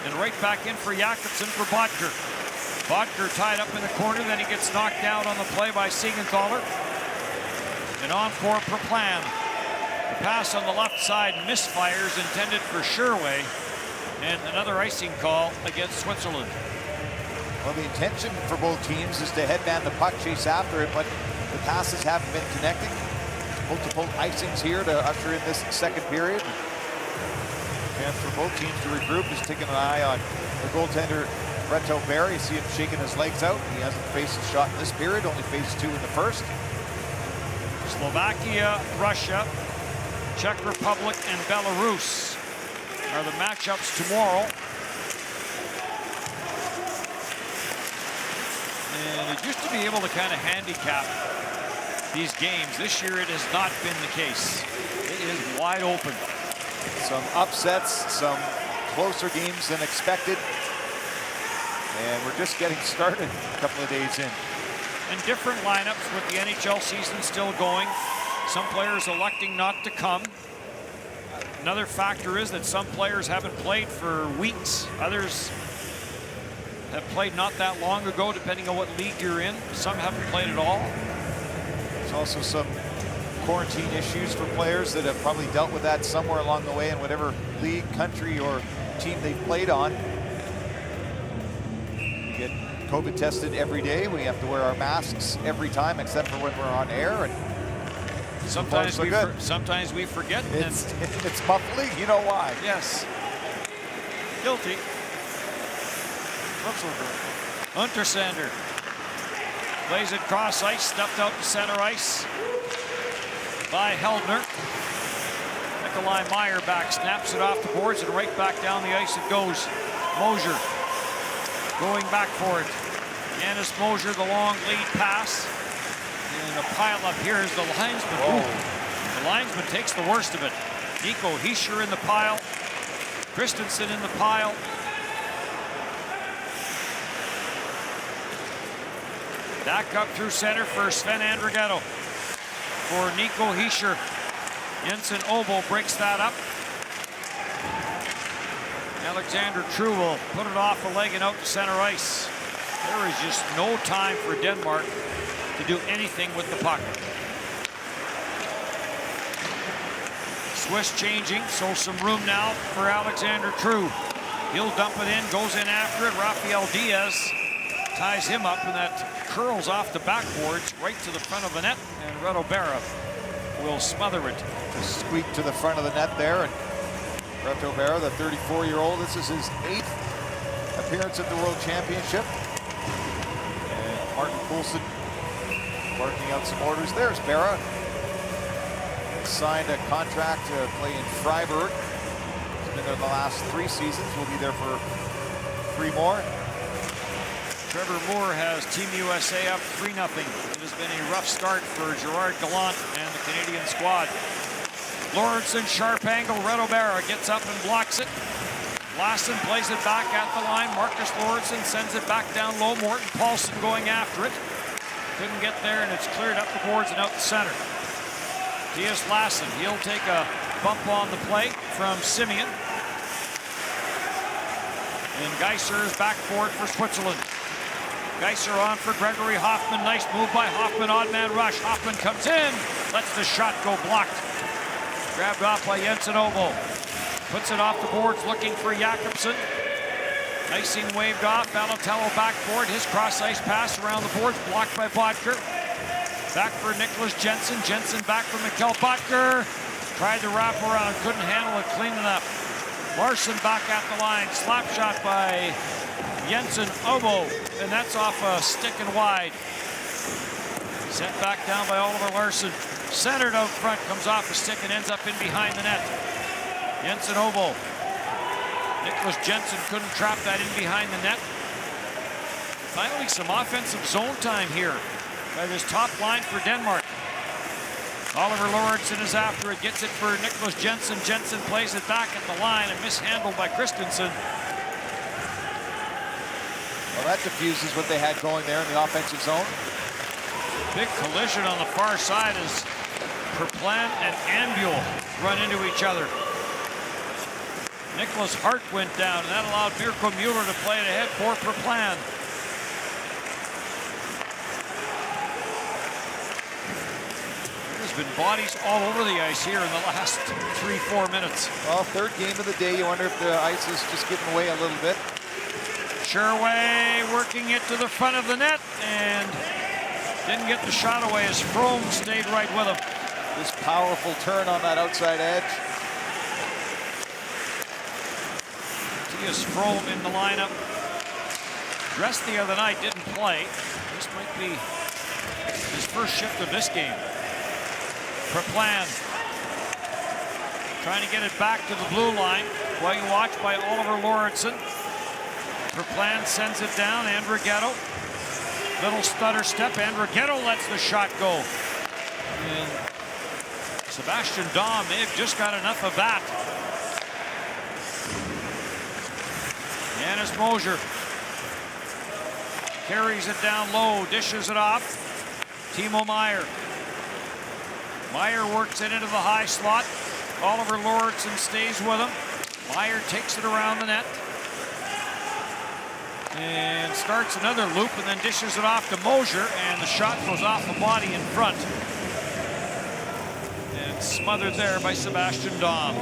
and right back in for Jakobsen for Bodker. Bodker tied up in the corner, then he gets knocked out on the play by Siegenthaler. And on for Preplan. The pass on the left side misfires, intended for Sherway, and another icing call against Switzerland. Well, the intention for both teams is to headman the puck, chase after it, but the passes haven't been connecting. Multiple icings here to usher in this second period. And for both teams to regroup, just taking an eye on the goaltender, Reto Berry. You see him shaking his legs out. He hasn't faced a shot in this period, only faced 2 in the first. Slovakia, Russia, Czech Republic, and Belarus are the matchups tomorrow. And it used to be able to kind of handicap these games. This year it has not been the case. It is wide open. Some upsets, some closer games than expected. And we're just getting started a couple of days in. And different lineups with the NHL season still going. Some players electing not to come. Another factor is that some players haven't played for weeks. Others have played not that long ago, depending on what league you're in. Some haven't played at all. There's also some quarantine issues for players that have probably dealt with that somewhere along the way in whatever league, country, or team they've played on. We get COVID tested every day. We have to wear our masks every time except for when we're on air. And sometimes we forget. It's muffling. You know why? Yes. Guilty. Untersander plays it cross ice, stepped out to center ice by Heldner. Nikolai Meyer back, snaps it off the boards, and right back down the ice it goes. Mosier going back for it. Janis Mosier, the long lead pass. And a pile up here is the linesman. Ooh, the linesman takes the worst of it. Nico Hischier in the pile. Christensen in the pile. Back up through center for Sven Andrighetto. For Nico Hischier. Jensen Obo breaks that up. Alexander True will put it off a leg and out to center ice. There is just no time for Denmark to do anything with the puck. Swiss changing, so some room now for Alexander True. He'll dump it in, goes in after it. Rafael Diaz ties him up, and that curls off the backboards right to the front of the net, and Reto Berra will smother it. Just squeak to the front of the net there, and Reto Berra, the 34-year-old, this is his 8th appearance at the World Championship. And Martin Poulsen barking out some orders. There's Berra. Signed a contract to play in Freiburg. He's been there the last 3 seasons. Will be there for 3 more. Trevor Moore has Team USA up 3-0. It has been a rough start for Gerard Gallant and the Canadian squad. Lawrenson, sharp angle. Reto Berra gets up and blocks it. Lassen plays it back at the line. Marcus Lawrenson sends it back down low. Morten Paulson going after it. Couldn't get there, and it's cleared up the boards and out the center. Diaz Lassen, he'll take a bump on the play from Simeon. And Geiser is back for it for Switzerland. Geiser on for Gregory Hoffman. Nice move by Hoffman. Odd man rush. Hoffman comes in. Lets the shot go blocked. Grabbed off by Jensen Obo. Puts it off the boards looking for Jakobsen. Icing waved off. Balotello back for it. His cross-ice pass around the boards. Blocked by Bodker. Back for Nicholas Jensen. Jensen back for Mikkel Bodker. Tried to wrap around. Couldn't handle it clean enough. Larson back at the line. Slap shot by Jensen Obo. And that's off a stick and wide. Sent back down by Oliver Larson. Centered out front. Comes off a stick and ends up in behind the net. Jensen Obo. Nicholas Jensen couldn't trap that in behind the net. Finally, some offensive zone time here by this top line for Denmark. Oliver Lawrenson is after it, gets it for Nicholas Jensen. Jensen plays it back at the line and mishandled by Christensen. Well, that diffuses what they had going there in the offensive zone. Big collision on the far side as Perplan and Ambule run into each other. Nicholas Hart went down, and that allowed Mirko Mueller to play it ahead for Perplan. There's been bodies all over the ice here in the last 3-4 minutes. Well, 3rd game of the day. You wonder if the ice is just giving way a little bit. Sherway working it to the front of the net, and didn't get the shot away as Frome stayed right with him. This powerful turn on that outside edge. Mattias Frome in the lineup. Dressed the other night, didn't play. This might be his first shift of this game. Perplan trying to get it back to the blue line. While you watch by Oliver Lawrenson. Perplan sends it down. Andrighetto. Little stutter step. Andrighetto lets the shot go. And Sebastian Dahm may have just got enough of that. Janis Moser carries it down low, dishes it off. Timo Meier. Meier works it into the high slot. Oliver Lawrenson stays with him. Meier takes it around the net. And starts another loop and then dishes it off to Moser, and the shot goes off the body in front. And smothered there by Sebastian Dahm.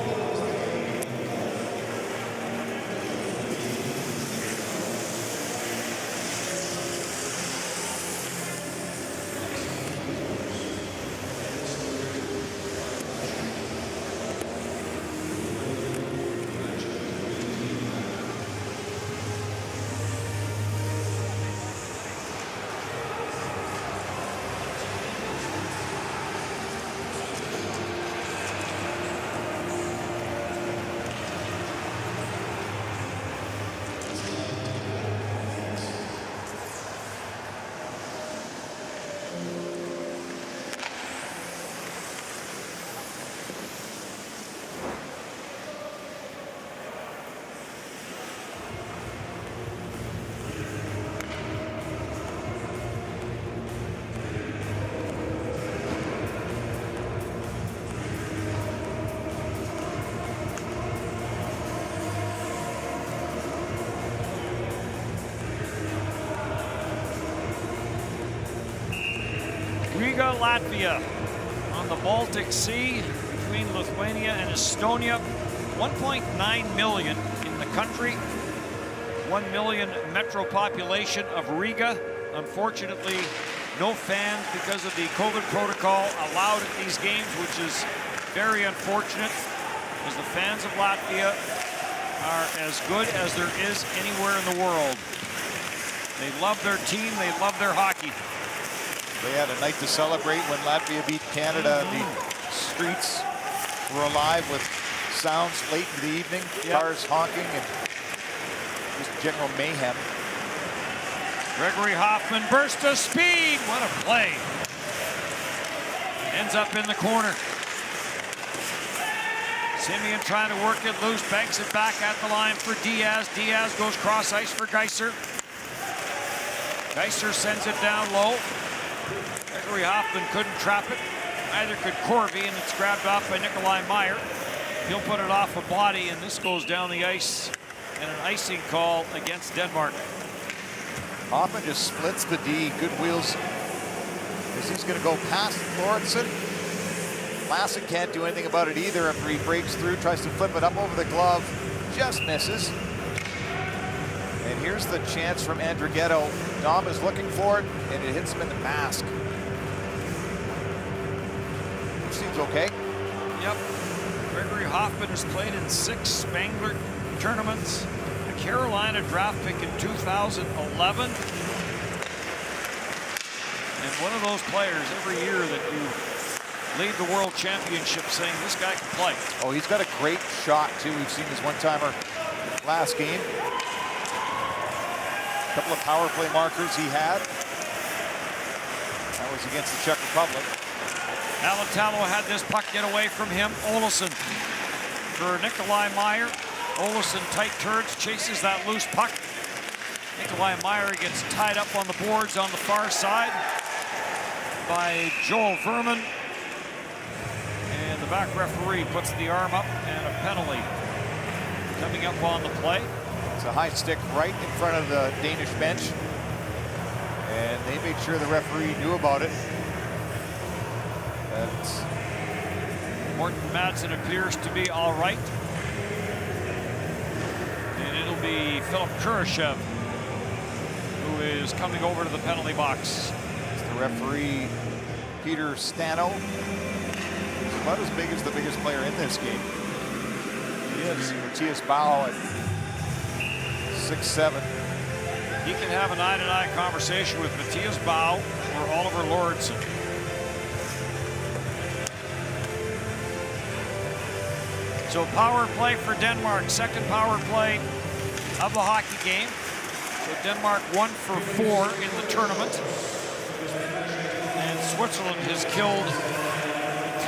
Riga, Latvia, on the Baltic Sea between Lithuania and Estonia. 1.9 million in the country. 1 million metro population of Riga. Unfortunately, no fans because of the COVID protocol allowed at these games, which is very unfortunate, as the fans of Latvia are as good as there is anywhere in the world. They love their team, they love their hockey. They had a night to celebrate when Latvia beat Canada. The streets were alive with sounds late in the evening, cars honking, and just general mayhem. Gregory Hoffman, burst of speed. What a play. Ends up in the corner. Simeon trying to work it loose, banks it back at the line for Diaz. Diaz goes cross ice for Geiser. Geiser sends it down low. Gregory Hoffman couldn't trap it. Neither could Corby, and it's grabbed off by Nikolai Meyer. He'll put it off a body, and this goes down the ice, and an icing call against Denmark. Hoffman just splits the D. Good wheels. As he's going to go past Lawrenson. Lassen can't do anything about it either after he breaks through, tries to flip it up over the glove, just misses. And here's the chance from Andrighetto. Dom is looking for it, and it hits him in the mask. Which seems okay. Yep. Gregory Hoffman has played in 6 Spangler tournaments. A Carolina draft pick in 2011. And one of those players every year that you lead the World Championship saying this guy can play. Oh, he's got a great shot, too. We've seen his one-timer last game. A couple of power play markers he had. That was against the Czech Republic. Alatalo had this puck get away from him. Olsson for Nikolai Meyer. Olsson tight turns, chases that loose puck. Nikolai Meyer gets tied up on the boards on the far side by Joel Verman. And the back referee puts the arm up, and a penalty coming up on the play. It's a high stick right in front of the Danish bench. And they made sure the referee knew about it. That's Morten Madsen appears to be all right. And it'll be Philip Kurashev who is coming over to the penalty box. It's the referee, Peter Stano. He's about as big as the biggest player in this game. He is. Matthias Bau at 6'7". He can have an eye-to-eye conversation with Matthias Bau or Oliver Lauritsen. So power play for Denmark, second power play of the hockey game. So Denmark 1 for 4 in the tournament. And Switzerland has killed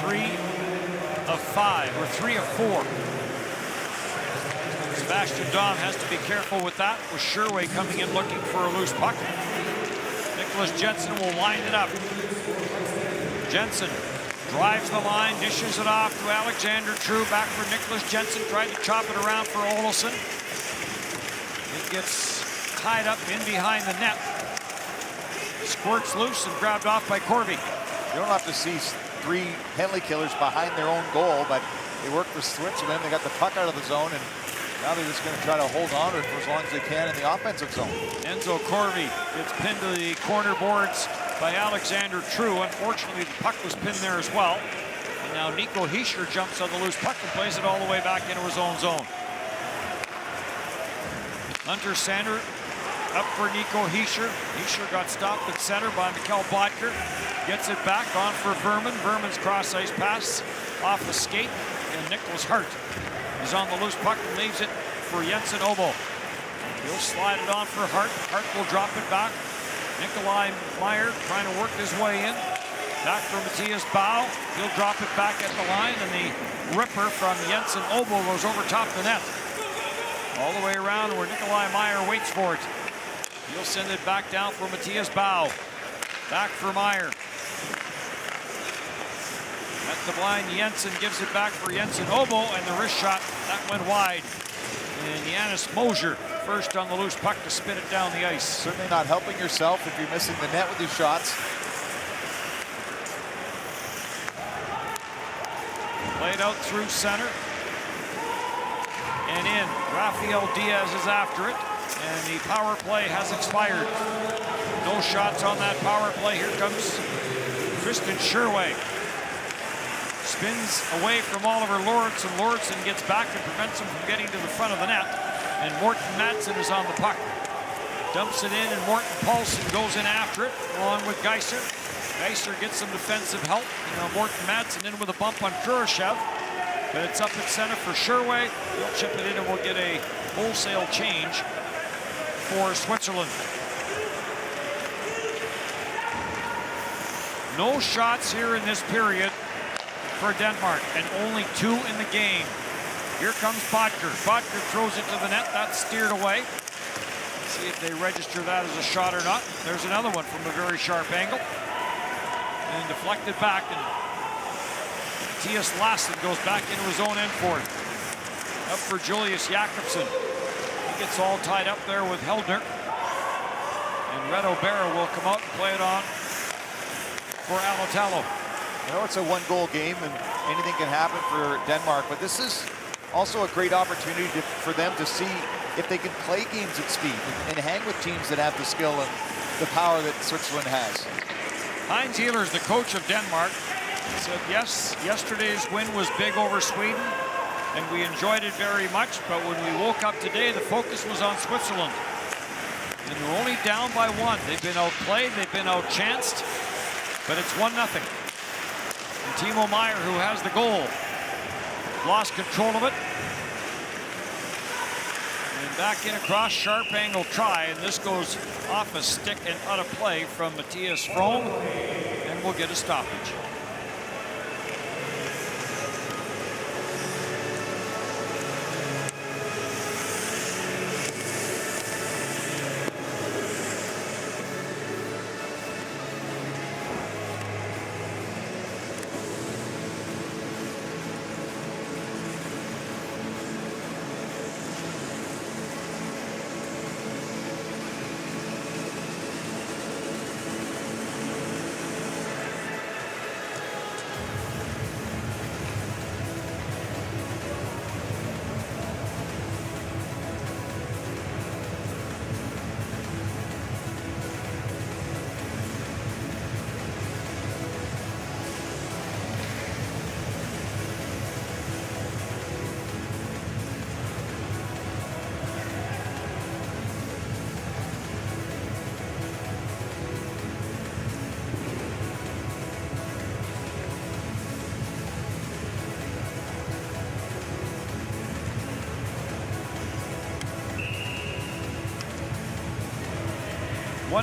3 of 5, or 3 of 4. Sebastian Dahm has to be careful with that, with Sherway coming in looking for a loose puck. Nicholas Jensen will line it up. Jensen drives the line, dishes it off to Alexander True. Back for Nicholas Jensen, tried to chop it around for Olsson. It gets tied up in behind the net. Squirts loose and grabbed off by Corby. You don't have to see 3 penalty killers behind their own goal, but they work for Switzerland. They got the puck out of the zone, and now they're just going to try to hold on to it for as long as they can in the offensive zone. Enzo Corby gets pinned to the corner boards by Alexander True. Unfortunately, the puck was pinned there as well. And now Nico Hischier jumps on the loose puck and plays it all the way back into his own zone. Hunter Sander up for Nico Hischier. Hischier got stopped at center by Mikkel Bodker. Gets it back on for Verman. Verman's cross ice pass off the skate. And Nicholas Hart is on the loose puck and leaves it for Jensen Obo. He'll slide it on for Hart. Hart will drop it back. Nikolai Meyer trying to work his way in. Back for Matthias Bau. He'll drop it back at the line, and the ripper from Jensen Obo goes over top the net. All the way around where Nikolai Meyer waits for it. He'll send it back down for Matthias Bau. Back for Meyer. At the blind, Jensen gives it back for Jensen Obo, and the wrist shot, that went wide. And Janis Mosier first on the loose puck to spin it down the ice. Certainly not helping yourself if you're missing the net with your shots. Played out through center. And in. Rafael Diaz is after it. And the power play has expired. No shots on that power play. Here comes Tristan Sherway. Spins away from Oliver Lauritsen. Lauritsen gets back and prevents him from getting to the front of the net. And Morten Madsen is on the puck. Dumps it in, and Morten Paulson goes in after it, along with Geiser. Geiser gets some defensive help. Morten Madsen in with a bump on Kurashev. But it's up at center for Sherway. He'll chip it in, and we'll get a wholesale change for Switzerland. No shots here in this period for Denmark, and only 2 in the game. Here comes Bodker. Bodker throws it to the net. That's steered away. Let's see if they register that as a shot or not. There's another one from a very sharp angle. And deflected back, and Mattias Lassen goes back into his own end for it. Up for Julius Jakobsen. He gets all tied up there with Heldner. And Reto Berra will come out and play it on for Alatalo. It's a one-goal game, and anything can happen for Denmark, but this is also a great opportunity for them to see if they can play games at speed and hang with teams that have the skill and the power that Switzerland has. Heinz Ehlers, the coach of Denmark, said, yes, yesterday's win was big over Sweden, and we enjoyed it very much, but when we woke up today, the focus was on Switzerland. And they're only down by 1. They've been outplayed, they've been outchanced, but it's 1-0. And Timo Meier, who has the goal, lost control of it. And back in across, sharp angle try, and this goes off a stick and out of play from Matthias Fromm, and we'll get a stoppage.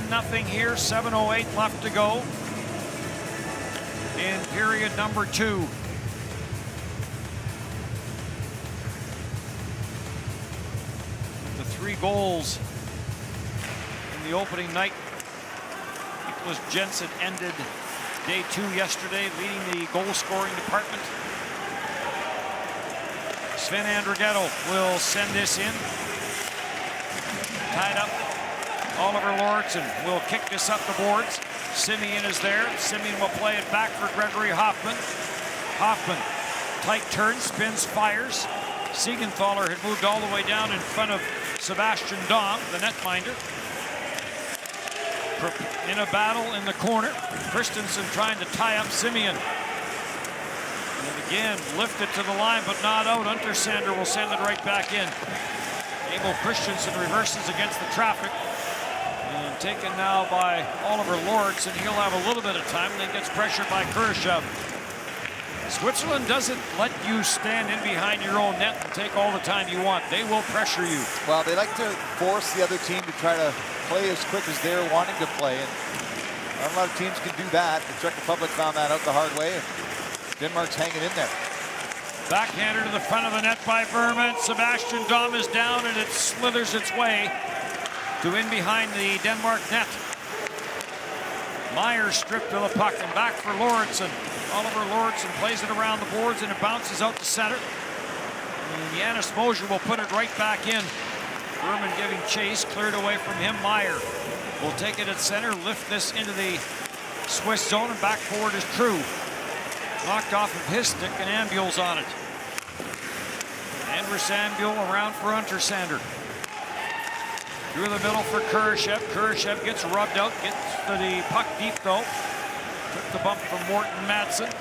Nothing here, 7:08 left to go in period number 2. The 3 goals in the opening night. Nicholas Jensen ended day 2 yesterday, leading the goal scoring department. Sven Andrighetto will send this in. Tied up. Oliver Lauritsen will kick this up the boards. Simeon is there. Simeon will play it back for Gregory Hoffman. Hoffman, tight turn, spins, fires. Siegenthaler had moved all the way down in front of Sebastian Daum, the netminder. In a battle in the corner. Christensen trying to tie up Simeon. And again, lifted to the line, but not out. Untersander will send it right back in. Emil Christensen reverses against the traffic. And taken now by Oliver Lauritsen. He'll have a little bit of time, and then gets pressured by Kurashev. Switzerland doesn't let you stand in behind your own net and take all the time you want. They will pressure you. Well, they like to force the other team to try to play as quick as they're wanting to play, and not a lot of teams can do that. The Czech Republic found that out the hard way, and Denmark's hanging in there. Backhander to the front of the net by Berman. Sebastian Daum is down, and it slithers its way to in behind the Denmark net. Meier stripped to the puck and back for Lauritsen. Oliver Lauritsen plays it around the boards, and it bounces out to center. And Janis Moser will put it right back in. Berman giving chase, cleared away from him. Meier will take it at center, lift this into the Swiss zone, and back forward is True. Knocked off of his stick, and Ambuel's on it. Andrus Ambuel around for Untersander. Through the middle for Kurashev. Kurashev gets rubbed out, gets to the puck deep though. Took the bump from Morton Madsen.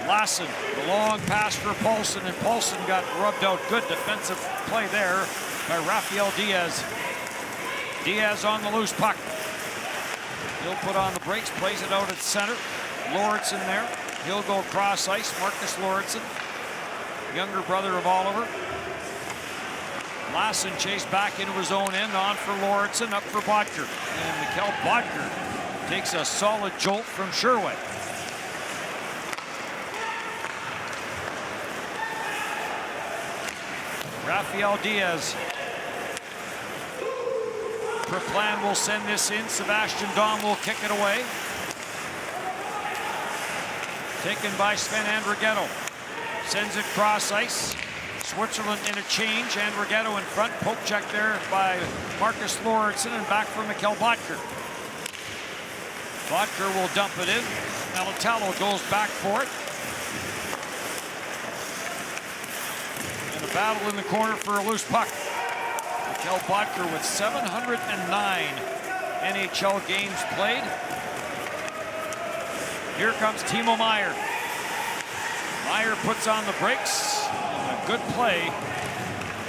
Lassen, the long pass for Paulson, and Paulson got rubbed out. Good defensive play there by Rafael Diaz. Diaz on the loose puck. He'll put on the brakes, plays it out at center. Lauritsen there. He'll go cross ice. Marcus Lauritsen, younger brother of Oliver. Lassen chased back into his own end, on for Lauritsen, up for Bodker. And Mikkel Bodker takes a solid jolt from Sherway. Rafael Diaz. Preplan will send this in. Sebastian Dahm will kick it away. Taken by Sven Andrighetto. Sends it cross ice. Switzerland in a change. Andrighetto in front. Poke check there by Marcus Lauritsen, and back for Mikkel Bodker. Bodker will dump it in. Melitalo goes back for it. And a battle in the corner for a loose puck. Mikkel Bodker with 709 NHL games played. Here comes Timo Meier. Meier puts on the brakes. And a good play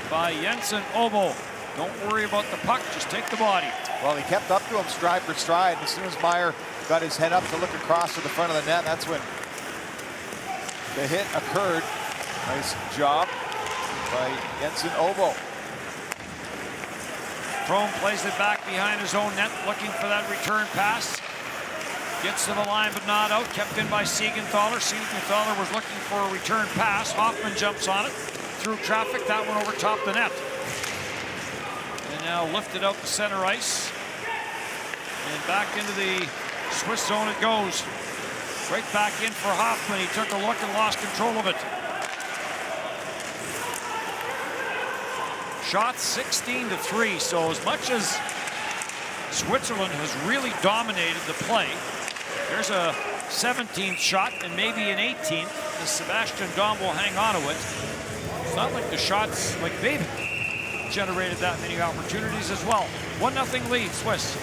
by Jensen Obo. Don't worry about the puck, just take the body. Well, he kept up to him stride for stride. As soon as Meier got his head up to look across to the front of the net, that's when the hit occurred. Nice job by Jensen Obo. Frome plays it back behind his own net, looking for that return pass. Gets to the line, but not out. Kept in by Siegenthaler. Siegenthaler was looking for a return pass. Hoffman jumps on it. Through traffic, that one over top the net. And now lifted out to center ice. And back into the Swiss zone it goes. Right back in for Hoffman. He took a look and lost control of it. Shots 16-3. So as much as Switzerland has really dominated the play, there's a 17th shot and maybe an 18th. As Sebastian Dahm will hang on to it. It's not like the shots, like they've generated that many opportunities as well. 1-0 lead, Swiss.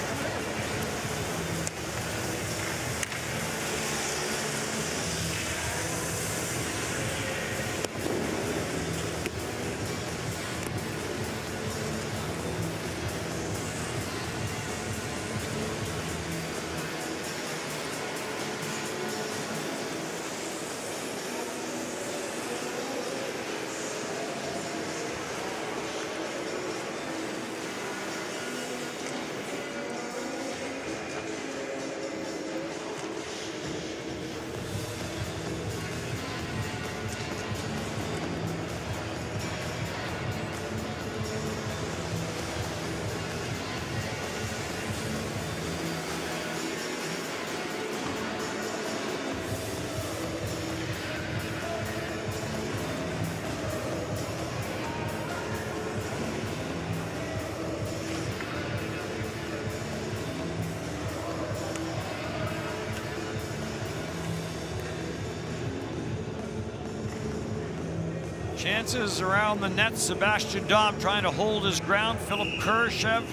Chances around the net. Sebastian Dahm trying to hold his ground. Philip Kurashev,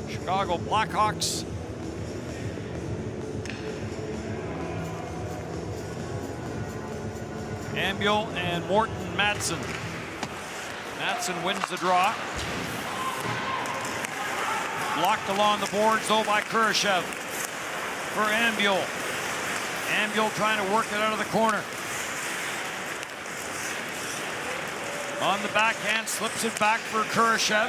Chicago Blackhawks. Ambuel and Morton Madsen. Madsen wins the draw. Blocked along the boards though by Kurashev for Ambuel. Ambuel trying to work it out of the corner. On the backhand, slips it back for Kurashev.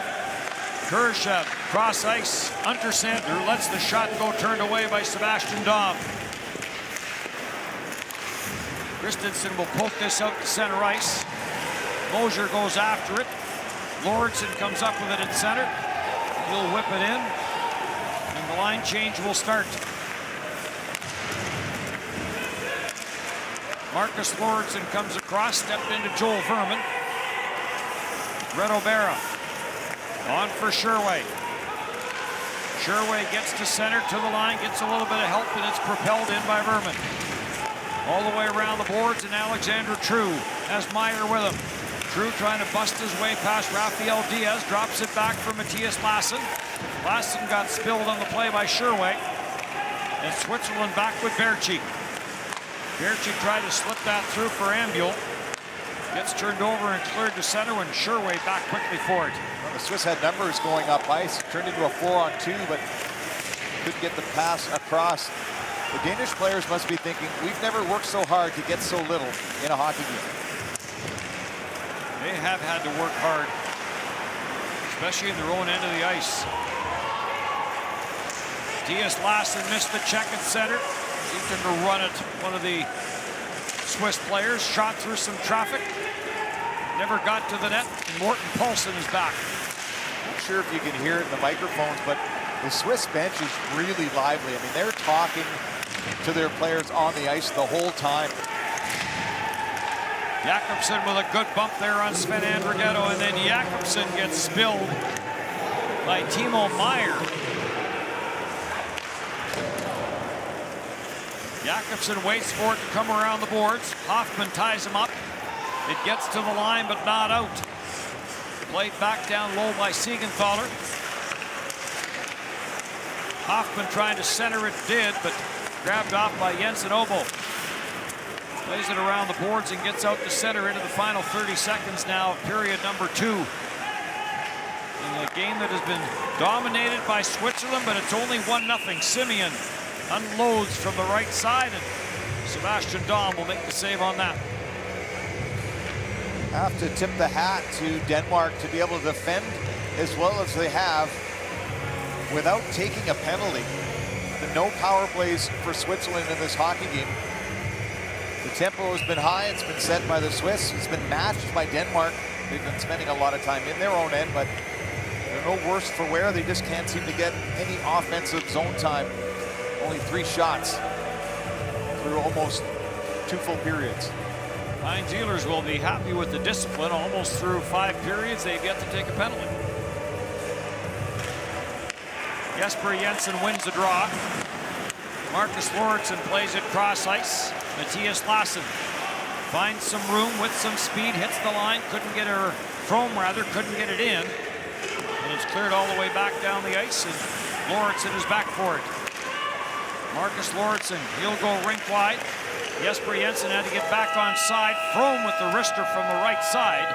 Kurashev, cross ice. Untersander lets the shot go, turned away by Sebastian Dahm. Christensen will poke this out to center ice. Mosier goes after it. Lauritsen comes up with it at center. He'll whip it in. And the line change will start. Marcus Lauritsen comes across, stepped into Joel Verman. Red O'Bara on for Sherway. Sherway gets to center, to the line, gets a little bit of help, and it's propelled in by Verman. All the way around the boards, and Alexander True has Meyer with him. True trying to bust his way past Rafael Diaz, drops it back for Matthias Lassen. Lassen got spilled on the play by Sherway. And Switzerland back with Berchi. Berchi tried to slip that through for Ambuel. Gets turned over and cleared to center, and Sherway back quickly for it. Well, the Swiss had numbers going up ice. Turned into a 4-on-2, but couldn't get the pass across. The Danish players must be thinking, we've never worked so hard to get so little in a hockey game. They have had to work hard, especially in their own end of the ice. Matthias Lassen missed the check at center. Seemed to run at one of the Swiss players, shot through some traffic, never got to the net, and Morten Paulsen is back. I'm not sure if you can hear it in the microphones, but the Swiss bench is really lively. I mean, they're talking to their players on the ice the whole time. Jakobsen with a good bump there on Sven Andrighetto, and then Jakobsen gets spilled by Timo Meyer. Jakobsen waits for it to come around the boards. Hoffman ties him up. It gets to the line, but not out. Played back down low by Siegenthaler. Hoffman trying to center it, did, but grabbed off by Jensen Obo. Plays it around the boards and gets out to center into the final 30 seconds now of period number 2. In a game that has been dominated by Switzerland, but it's only 1-0. Simeon unloads from the right side, and Sebastian Dahm will make the save on that. Have to tip the hat to Denmark to be able to defend as well as they have without taking a penalty. No power plays for Switzerland in this hockey game. The tempo has been high. It's been set by the Swiss. It's been matched by Denmark. They've been spending a lot of time in their own end, but they're no worse for wear. They just can't seem to get any offensive zone time. Only 3 shots through almost 2 full periods. Heinz Ehlers will be happy with the discipline. Almost through 5 periods, they've yet to take a penalty. Jesper Jensen wins the draw. Marcus Lauritsen plays it cross ice. Matthias Lassen finds some room with some speed, hits the line, couldn't get her, Frome rather, couldn't get it in. And it's cleared all the way back down the ice, and Lauritsen is back for it. Marcus Lauritsen, he'll go rink wide. Jesper Jensen had to get back on side. Frome with the wrister from the right side.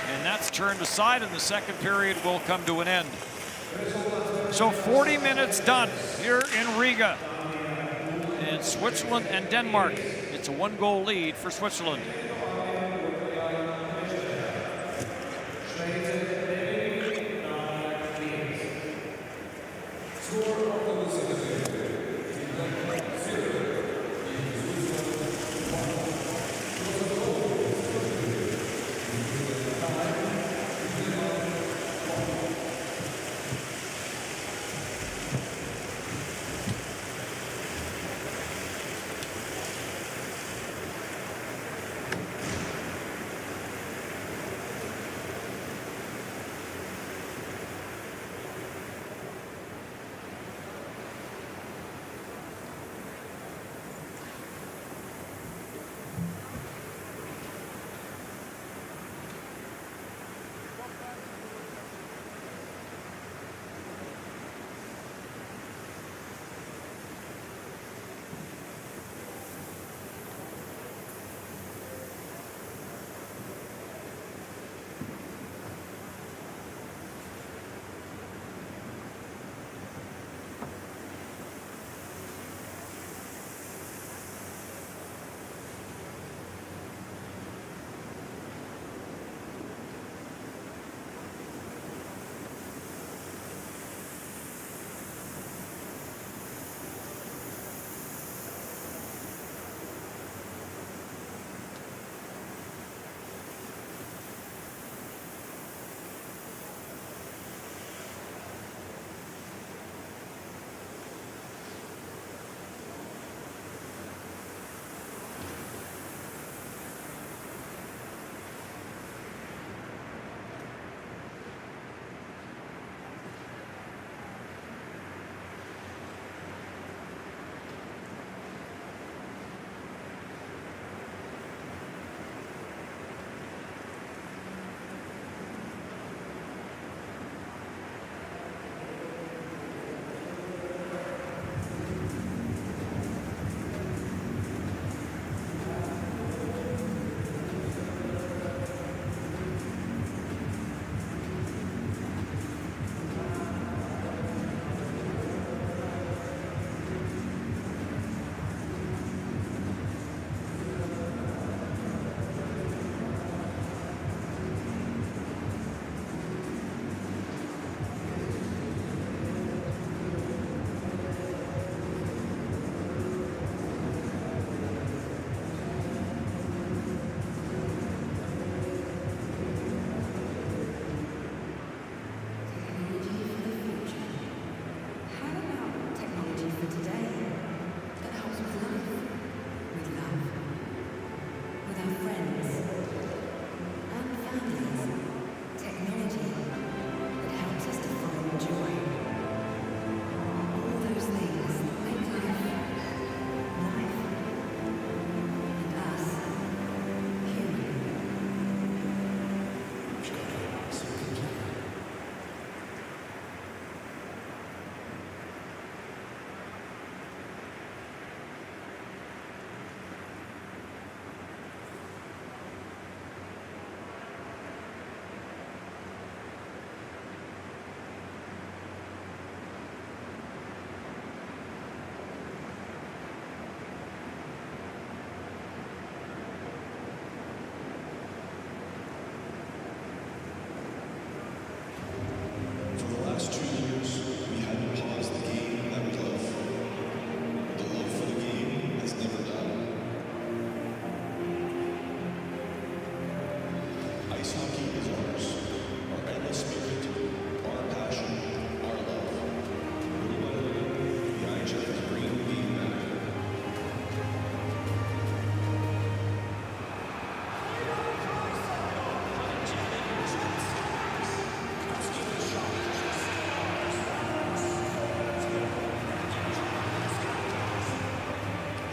And that's turned aside, and the second period will come to an end. So 40 minutes done here in Riga. And Switzerland and Denmark, it's a 1-goal lead for Switzerland.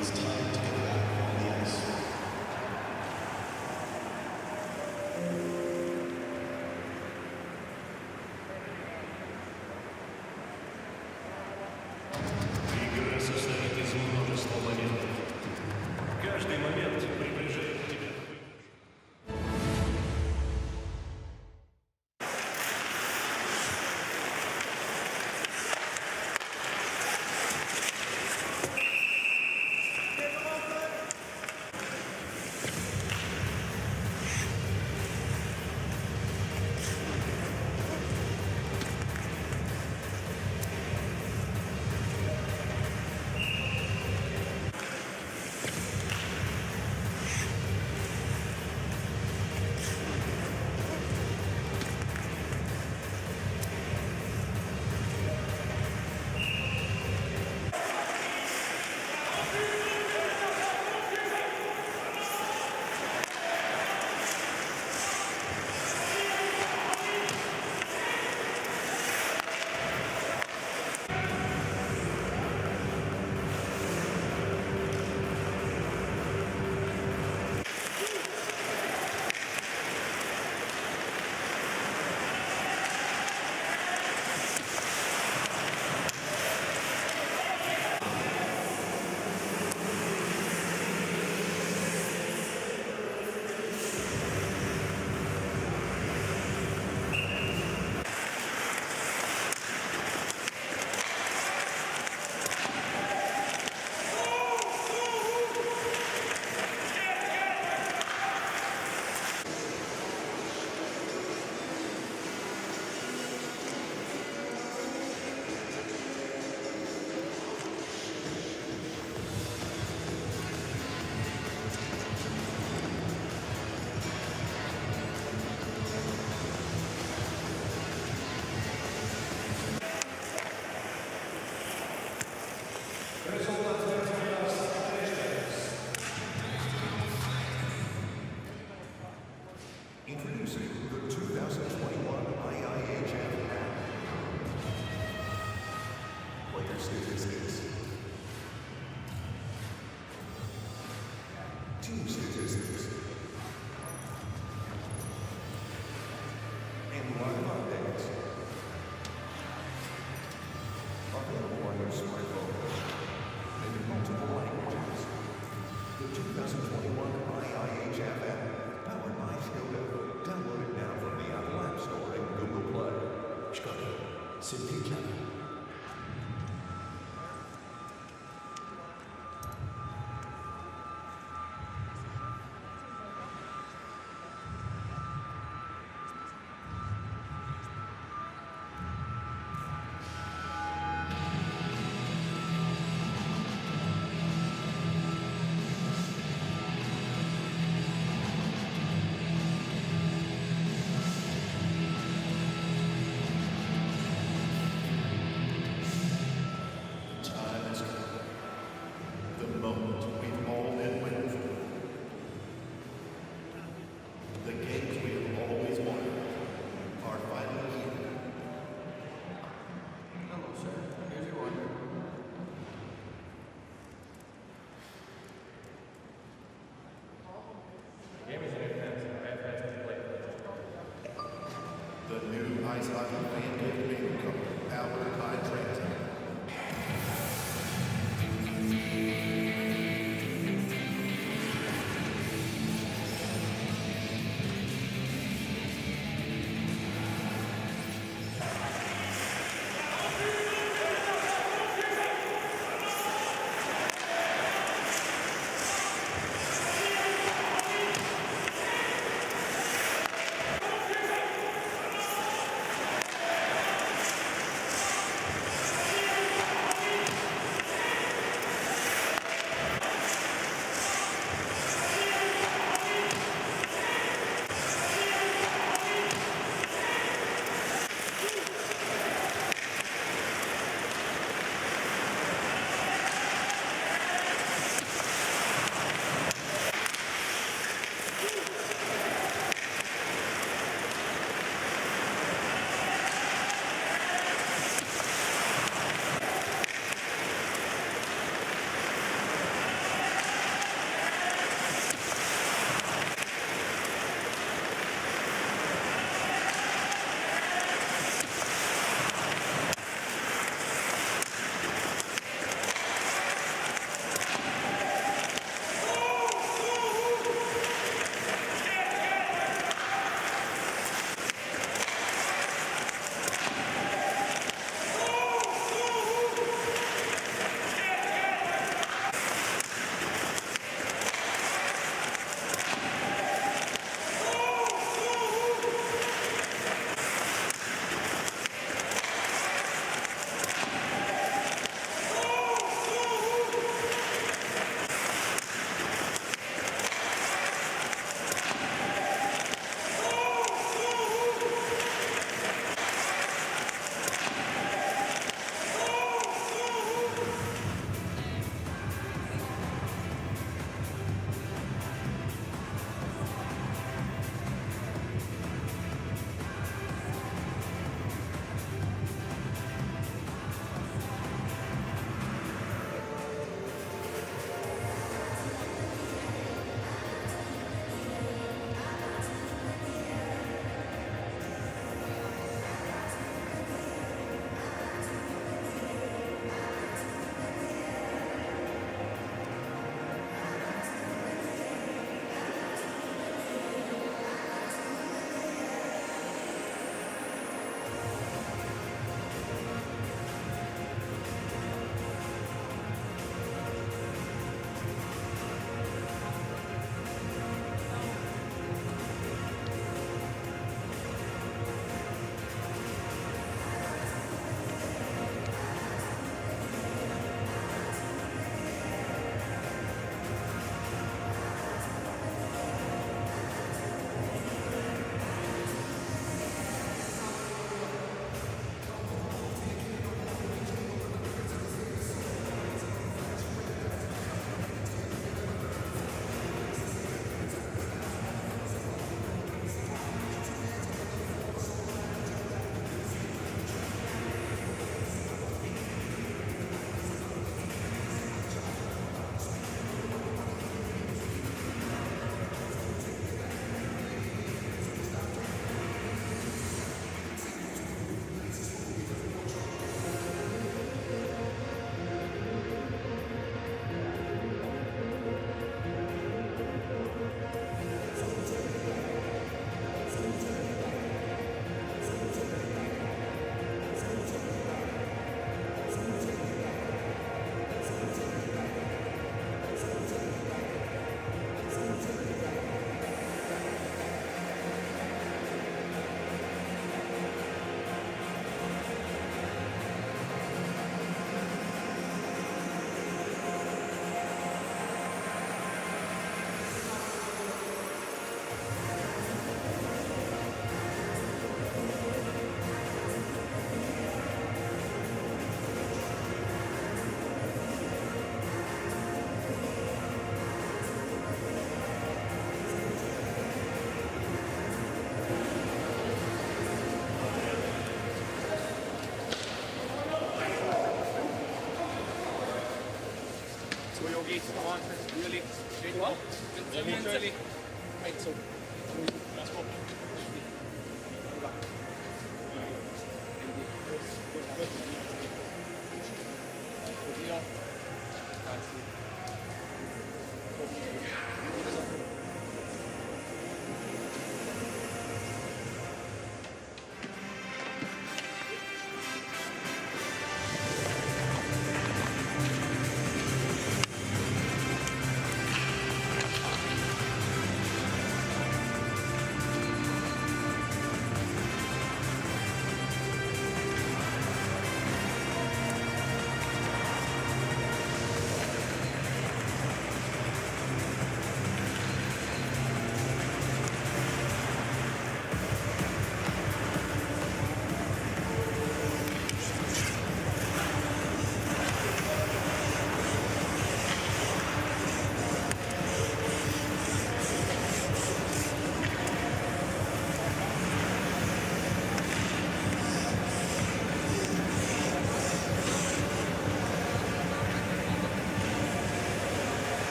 it's time to get back on the ice. Игра состоит из множества моментов. Каждый момент приближает тебя. Introducing the 2021 IIHF app. Player statistics. Team statistics. And live updates. Available on your smartphone. And in multiple languages. The 2021 IIHF app, powered by Skoda. Download it now from the Apple App Store and Google Play. Skoda. Simply clever.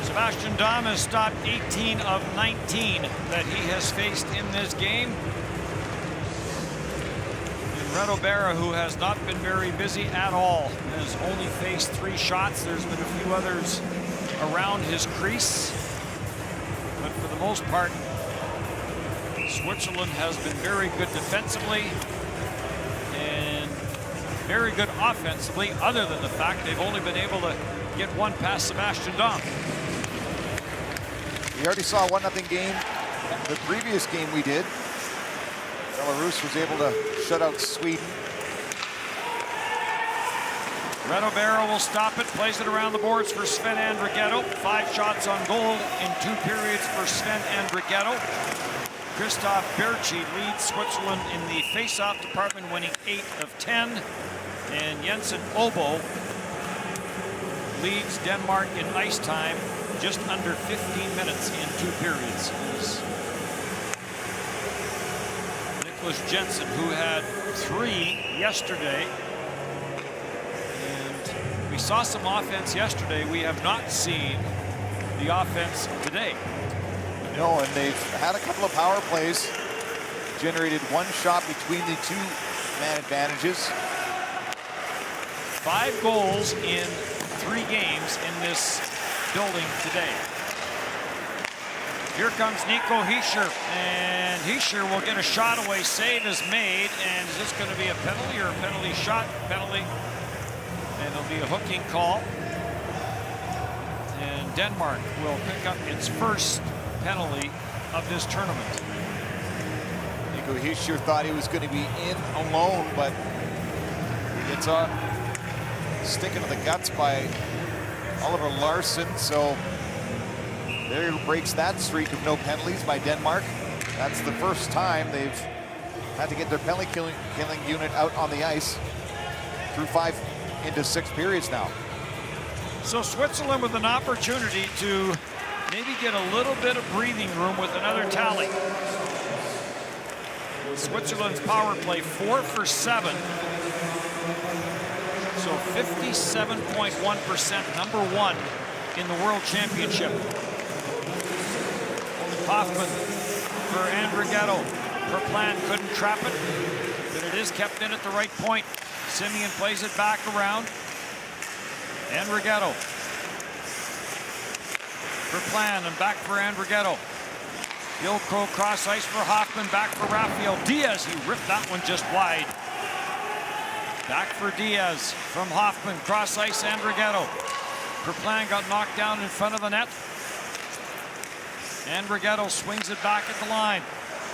Sebastian Dom has stopped 18 of 19 that he has faced in this game. And Reto Berra, who has not been very busy at all, has only faced 3 shots. There's been a few others around his crease. But for the most part, Switzerland has been very good defensively and very good offensively, other than the fact they've only been able to get one past Sebastian Dom. We already saw a 1-0 game the previous game we did. Belarus was able to shut out Sweden. Reto Berra will stop it, plays it around the boards for Sven Andrighetto. 5 shots on goal in 2 periods for Sven Andrighetto. Christoph Berchi leads Switzerland in the face-off department, winning 8 of 10. And Jensen Obo leads Denmark in ice time, just under 15 minutes in 2 periods. Nicholas Jensen, who had 3 yesterday. And we saw some offense yesterday. We have not seen the offense today. No, and they've had a couple of power plays, generated 1 shot between the 2 man advantages. 5 goals in 3 games in this building today. Here comes Nico Hischier, and Hischier will get a shot away. Save is made, and is this going to be a penalty or a penalty shot? Penalty, and it'll be a hooking call. And Denmark will pick up its first penalty of this tournament. Nico Hischier thought he was going to be in alone, but it's a stick into the guts by Oliver Larsson, so there breaks that streak of no penalties by Denmark. That's the first time they've had to get their penalty killing unit out on the ice through 5 into 6 periods now. So Switzerland with an opportunity to maybe get a little bit of breathing room with another tally. Switzerland's power play 4 for 7. So 57.1%, number 1 in the World Championship. Hoffman for Andrighetto. Perplan couldn't trap it, but it is kept in at the right point. Simeon plays it back around. Andrighetto. Perplan and back for Andrighetto. Gilco cross ice for Hoffman, back for Rafael Diaz. He ripped that one just wide. Back for Diaz from Hoffman, cross ice Andrighetto. Perplan got knocked down in front of the net. Andrighetto swings it back at the line.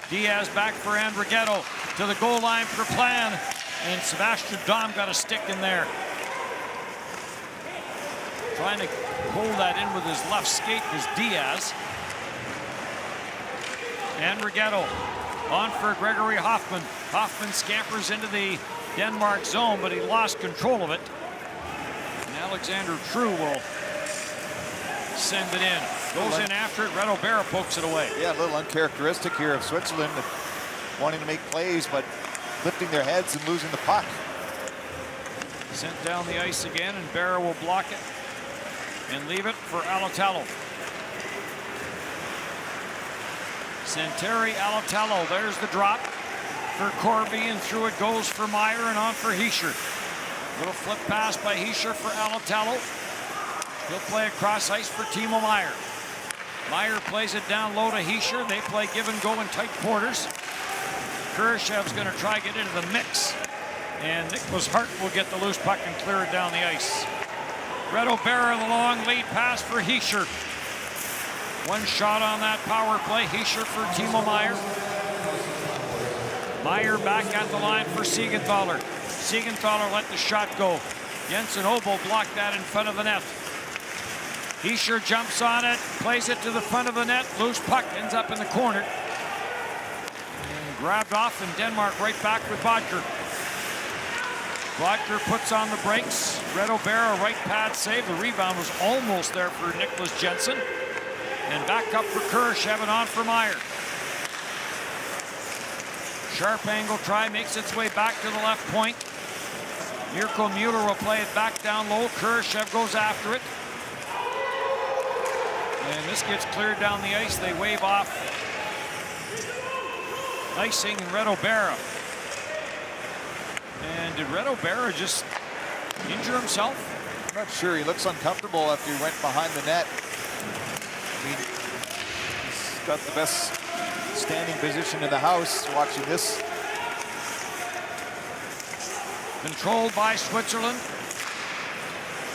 Diaz back for Andrighetto to the goal line for Perplan, and Sebastian Dom got a stick in there. Trying to pull that in with his left skate is Diaz. Andrighetto on for Gregory Hoffman. Hoffman scampers into the Denmark zone, but he lost control of it. And Alexander True will send it in. Goes in after it. Reto Berra pokes it away. Yeah, a little uncharacteristic here of Switzerland, wanting to make plays, but lifting their heads and losing the puck. Sent down the ice again, and Berra will block it and leave it for Alatello. Santeri Alatello, there's the drop for Corby, and through it goes for Meyer and on for Hischier. Little flip pass by Hischier for Alatello. He'll play across ice for Timo Meyer. Meyer plays it down low to Hischier. They play give and go in tight quarters. Kurashev's going to try to get into the mix, and Nicholas Hart will get the loose puck and clear it down the ice. Red O'Bara, the long lead pass for Hischier. One shot on that power play. Hischier for Timo Meyer. Meyer back at the line for Siegenthaler. Siegenthaler let the shot go. Jensen Obo blocked that in front of the net. Hischier jumps on it, plays it to the front of the net. Loose puck ends up in the corner. And grabbed off, and Denmark right back with Bodker. Bodker puts on the brakes. Red O'Bara, right pad save. The rebound was almost there for Nicholas Jensen. And back up for Kurashev and on for Meyer. Sharp angle try, makes its way back to the left point. Mirko Mueller will play it back down low. Kurashev goes after it. And this gets cleared down the ice. They wave off icing and Red O'Bara. And did Red O'Bara just injure himself? I'm not sure. He looks uncomfortable after he went behind the net. I mean, he's got the best standing position in the house watching this. Controlled by Switzerland.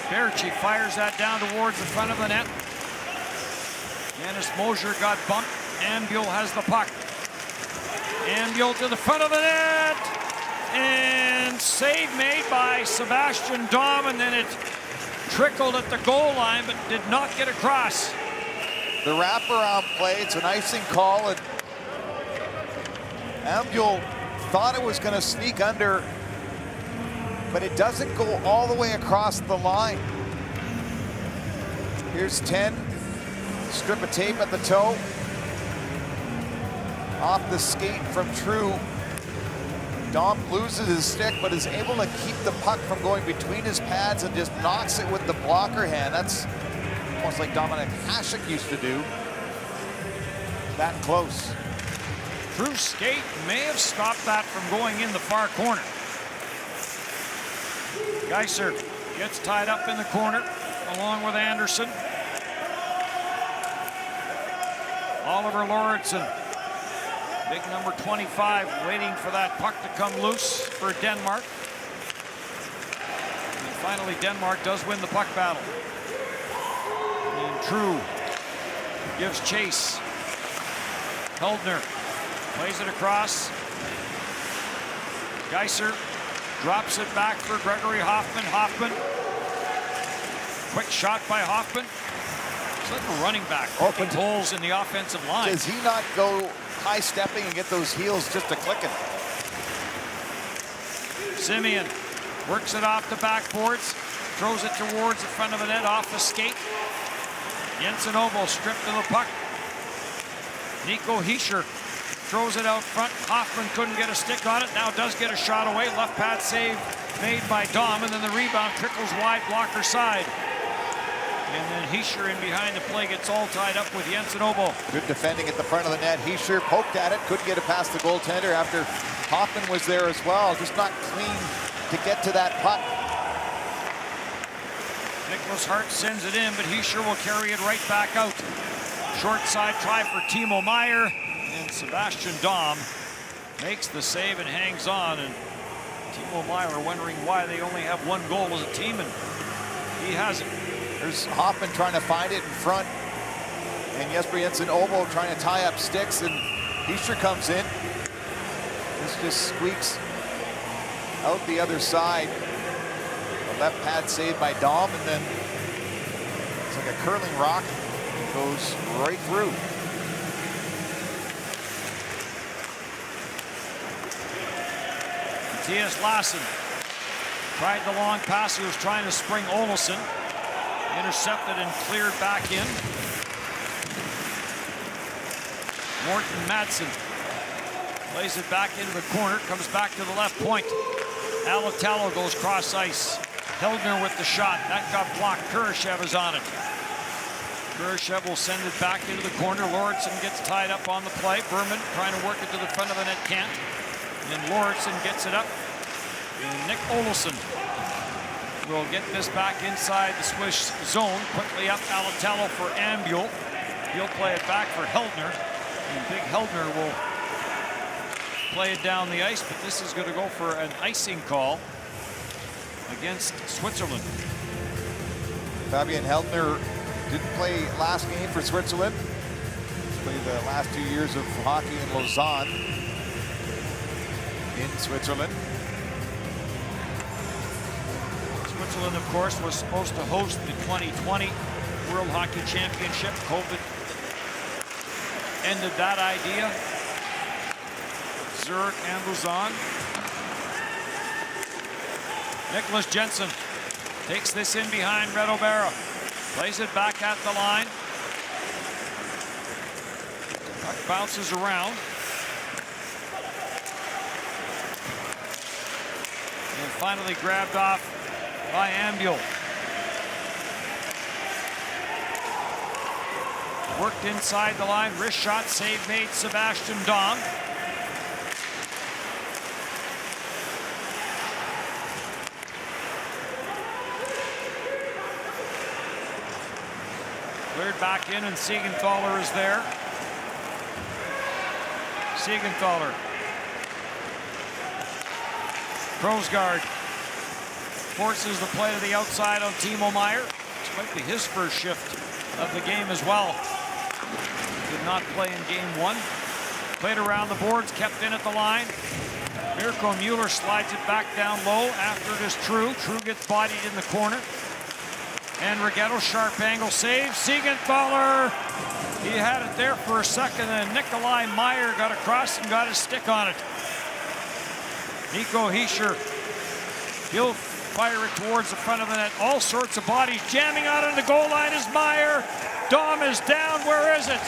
Berchi fires that down towards the front of the net. Janis Moser got bumped. Ambuel has the puck. Ambuel to the front of the net. And save made by Sebastian Dom, and then it trickled at the goal line but did not get across. The wraparound play, it's an icing call, and Ambuel thought it was going to sneak under, but it doesn't go all the way across the line. Here's 10, strip of tape at the toe. Off the skate from True. Dom loses his stick, but is able to keep the puck from going between his pads and just knocks it with the blocker hand. That's almost like Dominic Hasek used to do. That close. True's skate may have stopped that from going in the far corner. Geiser gets tied up in the corner along with Anderson. Oliver Lauritsen, big number 25, waiting for that puck to come loose for Denmark. And finally, Denmark does win the puck battle. And True gives chase. Heldner plays it across. Geiser drops it back for Gregory Hoffman. Hoffman, quick shot by Hoffman. It's like a running back, open holes in the offensive line. Does he not go high stepping and get those heels just a clicking? Simeon works it off the backboards, throws it towards the front of the net off the skate. Jensen Obo stripped to the puck. Nico Hischier throws it out front. Hoffman couldn't get a stick on it. Now does get a shot away. Left pad save made by Dom, and then the rebound trickles wide blocker side. And then Hischier in behind the play gets all tied up with Jensen Obo. Good defending at the front of the net. Hischier poked at it, couldn't get it past the goaltender after Hoffman was there as well. Just not clean to get to that puck. Nicholas Hart sends it in, but Hischier will carry it right back out. Short side try for Timo Meyer, and Sebastian Dom makes the save and hangs on. And Timo Meyer wondering why they only have one goal as a team, and he has it. There's Hoffman trying to find it in front, and Jesper Jensen Obo trying to tie up sticks, and Hischier comes in. This just squeaks out the other side. The left pad saved by Dom, and then it's like a curling rock. Goes right through. Mattias Larsson tried the long pass. He was trying to spring Olsson. Intercepted and cleared back in. Morten Madsen Plays it back into the corner, comes back to the left point. Alatello goes cross ice. Heldner with the shot. That got blocked. Kurashev is on it. Kurashev will send it back into the corner. Lauritsen gets tied up on the play. Berman trying to work it to the front of the net, can't. And Lauritsen gets it up. And Nick Olsson will get this back inside the Swiss zone. Quickly up Alatello for Ambule. He'll play it back for Heldner. And Big Heldner will play it down the ice, but this is going to go for an icing call against Switzerland. Fabian Heldner didn't play last game for Switzerland. He's played the last 2 years of hockey in Lausanne in Switzerland. Switzerland, of course, was supposed to host the 2020 World Hockey Championship. COVID ended that idea. Zurich and Lausanne. Nicholas Jensen takes this in behind Red O'Bara. Plays it back at the line. Puck bounces around. And finally grabbed off by Ambule. Worked inside the line. Wrist shot, save made Sebastian Dom. Cleared back in, and Siegenthaler is there. Siegenthaler. Krogsgaard forces the play to the outside on Timo Meier. This might be his first shift of the game as well. Did not play in game one. Played around the boards, kept in at the line. Mirko Mueller slides it back down low. After it is True. True gets bodied in the corner. And Rigetto, sharp angle save. Siegenthaler, he had it there for a second, and Nikolai Meyer got across and got his stick on it. Nico Hischier, he'll fire it towards the front of the net. All sorts of bodies jamming out on the goal line is Meyer. Dom is down, where is it?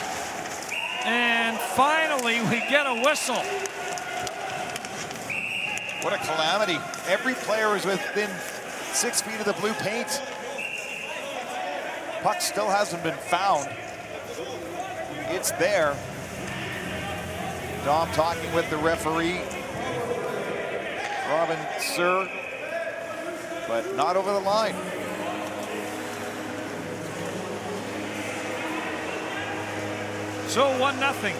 And finally, we get a whistle. What a calamity. Every player is within 6 feet of the blue paint. Puck still hasn't been found. It's there. Dom talking with the referee, Robin Sir, but not over the line. So 1-0.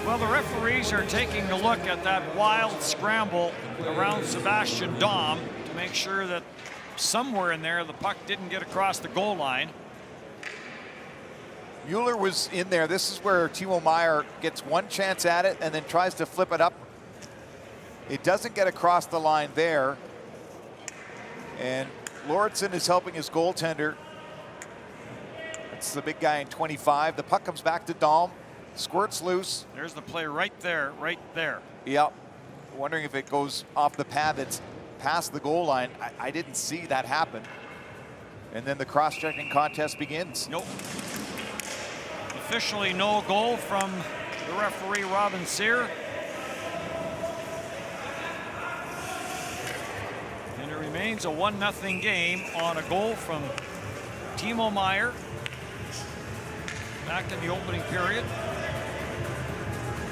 Well, the referees are taking a look at that wild scramble around Sebastian Dom to make sure that somewhere in there the puck didn't get across the goal line. Mueller was in there. This is where Timo Meier gets one chance at it and then tries to flip it up. It doesn't get across the line there. And Lauritsen is helping his goaltender. It's the big guy in 25. The puck comes back to Dom. Squirts loose. There's the play right there, right there. Yep. Wondering if it goes off the pad that's past the goal line. I didn't see that happen. And then the cross-checking contest begins. Nope. Officially no goal from the referee, Robin Sear. And it remains a 1-0 game on a goal from Timo Meier. back in the opening period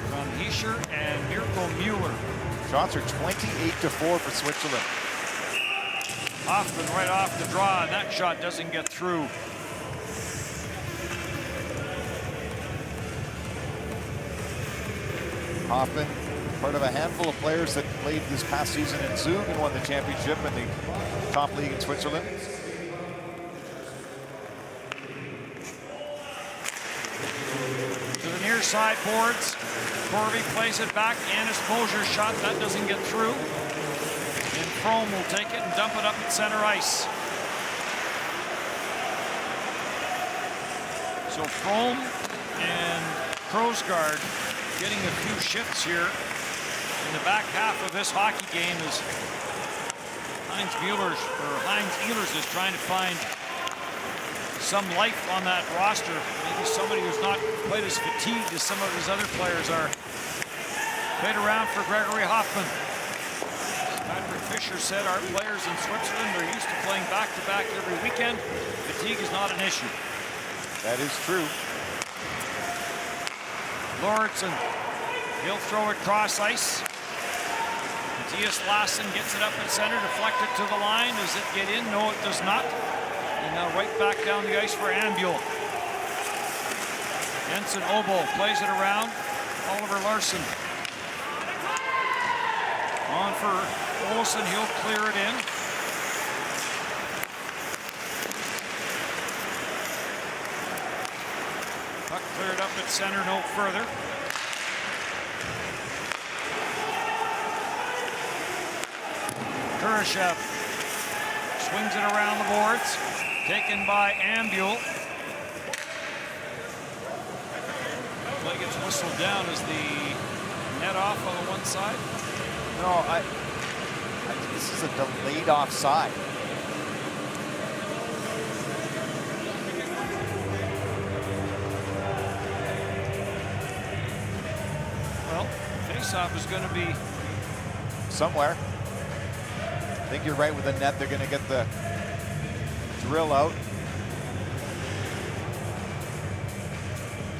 from Hischer and Mirko Mueller. Shots are 28-4 for Switzerland. Hoffman right off the draw, and that shot doesn't get through. Hoffman, part of a handful of players that played this past season in Zug and won the championship in the top league in Switzerland. To the near side boards. Corby plays it back. Anis Mosier's shot, that doesn't get through. And Frome will take it and dump it up at center ice. So Frome and Kroosgaard getting a few shifts here in the back half of this hockey game as Heinz Ehlers is trying to find some life on that roster. Maybe somebody who's not quite as fatigued as some of his other players are. Played around for Gregory Hoffman. As Patrick Fisher said, our players in Switzerland are used to playing back-to-back every weekend. Fatigue is not an issue. That is true. Lauritsen, he'll throw it cross ice. Matthias Lassen gets it up at center, deflected to the line. Does it get in? No, it does not. And now right back down the ice for Ambuel. Jensen Obo plays it around. Oliver Larsson. On for Olsen, he'll clear it in. Puck cleared up at center, no further. Kurashev swings it around the boards. Taken by Ambuel. Play gets whistled down as the net off on the one side. No, I think this is a delayed offside. Well, face-off is going to be somewhere. I think you're right with the net. They're going to get the drill out.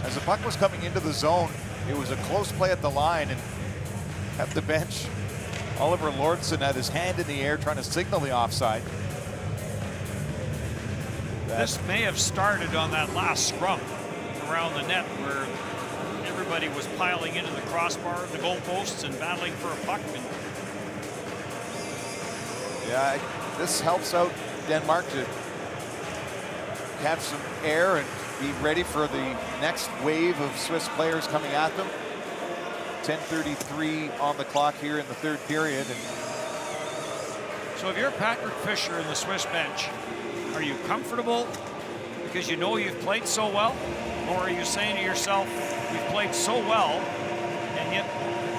As the puck was coming into the zone, it was a close play at the line, and at the bench, Oliver Lauritsen had his hand in the air trying to signal the offside. This may have started on that last scrum around the net where everybody was piling into the crossbar, the goalposts, and battling for a puck. And yeah, this helps out Denmark to catch some air and be ready for the next wave of Swiss players coming at them. 10:33 on the clock here in the third period. And so if you're Patrick Fisher in the Swiss bench, are you comfortable because you know you've played so well? Or are you saying to yourself, we've played so well, and yet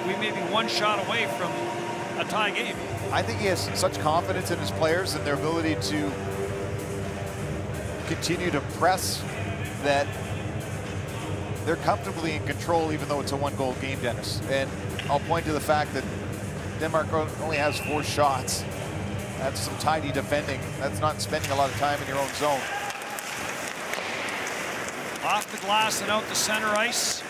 we may be one shot away from a tie game? I think he has such confidence in his players and their ability to continue to press that they're comfortably in control, even though it's a one-goal game, Dennis. And I'll point to the fact that Denmark only has 4 shots. That's some tidy defending. That's not spending a lot of time in your own zone. Off the glass and out to center ice.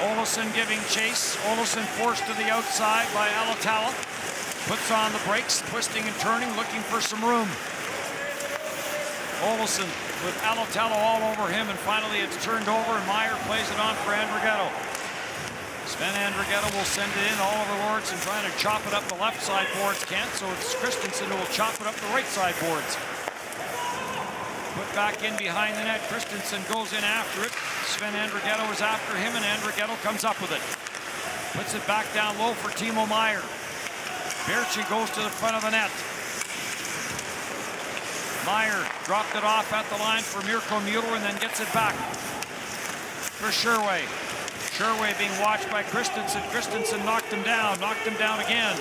Olsen giving chase. Olsen forced to the outside by Alatalo. Puts on the brakes, twisting and turning, looking for some room. Olsen with Alatalo all over him, and finally it's turned over, and Meyer plays it on for Andrighetto. Sven Andrighetto will send it in. Oliver Lauritsen trying to chop it up the left side boards, can't, so it's Christensen who will chop it up the right side boards. Put back in behind the net. Christensen goes in after it. Sven Andrighetto is after him, and Andrighetto comes up with it. Puts it back down low for Timo Meyer. Berchi goes to the front of the net. Meyer dropped it off at the line for Mirko Mueller and then gets it back for Sherway. Sherway being watched by Christensen. Christensen knocked him down again.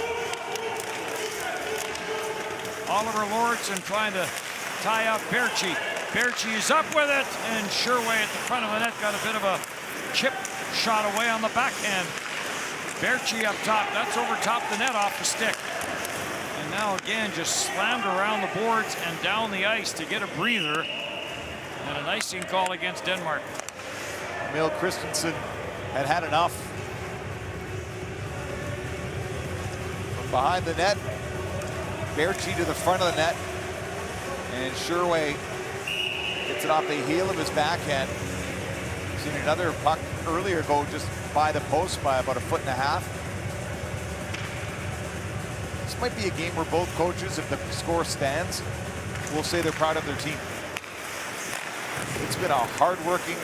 Oliver Lauritsen trying to tie up Berchi. Berchi is up with it, and Sherway at the front of the net got a bit of a chip shot away on the backhand. Berchi up top, that's over top the net off the stick. And now again, just slammed around the boards and down the ice to get a breather. And an icing call against Denmark. Emil Christensen had had enough. From behind the net, Berchi to the front of the net, and Sherway gets it off the heel of his backhand. Seen another puck earlier go just by the post by about 1.5 feet. This might be a game where both coaches, if the score stands, will say they're proud of their team. It's been a hard-working,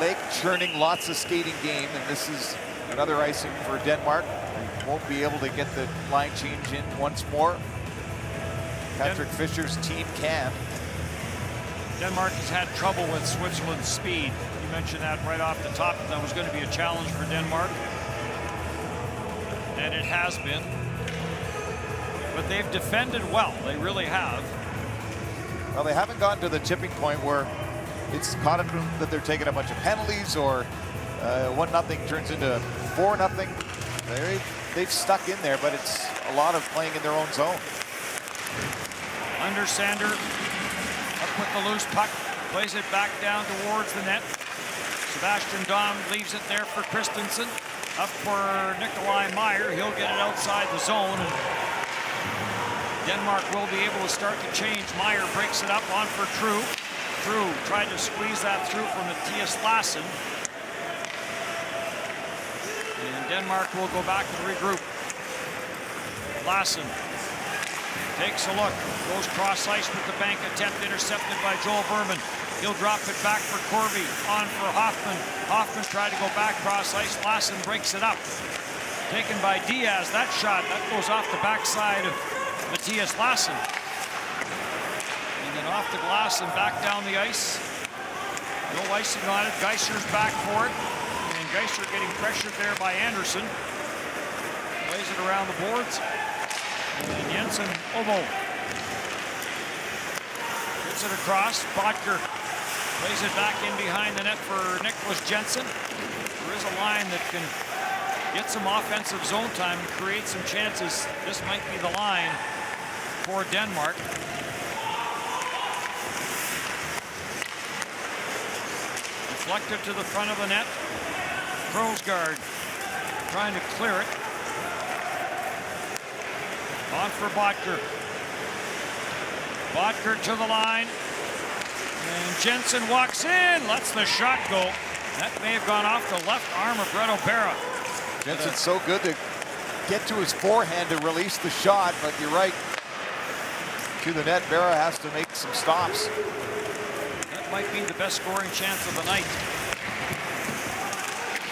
leg-churning, lots of skating game, and this is another icing for Denmark. They won't be able to get the line change in once more. Patrick Fisher's team can. Denmark has had trouble with Switzerland's speed. You mentioned that right off the top, that was going to be a challenge for Denmark. And it has been. But they've defended well, they really have. Well, they haven't gotten to the tipping point where it's caught them that they're taking a bunch of penalties or 1-0 turns into 4-0. They've stuck in there, but it's a lot of playing in their own zone. Undersander up with the loose puck, plays it back down towards the net. Sebastian Dom leaves it there for Christensen. Up for Nikolai Meyer. He'll get it outside the zone. And Denmark will be able to start to change. Meyer breaks it up on for True. True tried to squeeze that through from Matthias Lassen. And Denmark will go back and regroup. Lassen takes a look, goes cross ice with the bank attempt, intercepted by Joel Berman. He'll drop it back for Corby, on for Hoffman. Hoffman tried to go back cross ice, Lassen breaks it up. Taken by Diaz, that shot, that goes off the backside of Matthias Lassen. And then off the glass and back down the ice. No icing on it, Geiser's back for it. And Geiser getting pressured there by Anderson. Plays it around the boards. And Jensen Obo gets it across. Bodker plays it back in behind the net for Nicholas Jensen. There is a line that can get some offensive zone time and create some chances. This might be the line for Denmark. Deflected to the front of the net. Krogsgaard trying to clear it. On for Bodker. Bodker to the line. And Jensen walks in, lets the shot go. That may have gone off the left arm of Brett O'Bara. Jensen's so good to get to his forehand to release the shot, but you're right. To the net, Berra has to make some stops. That might be the best scoring chance of the night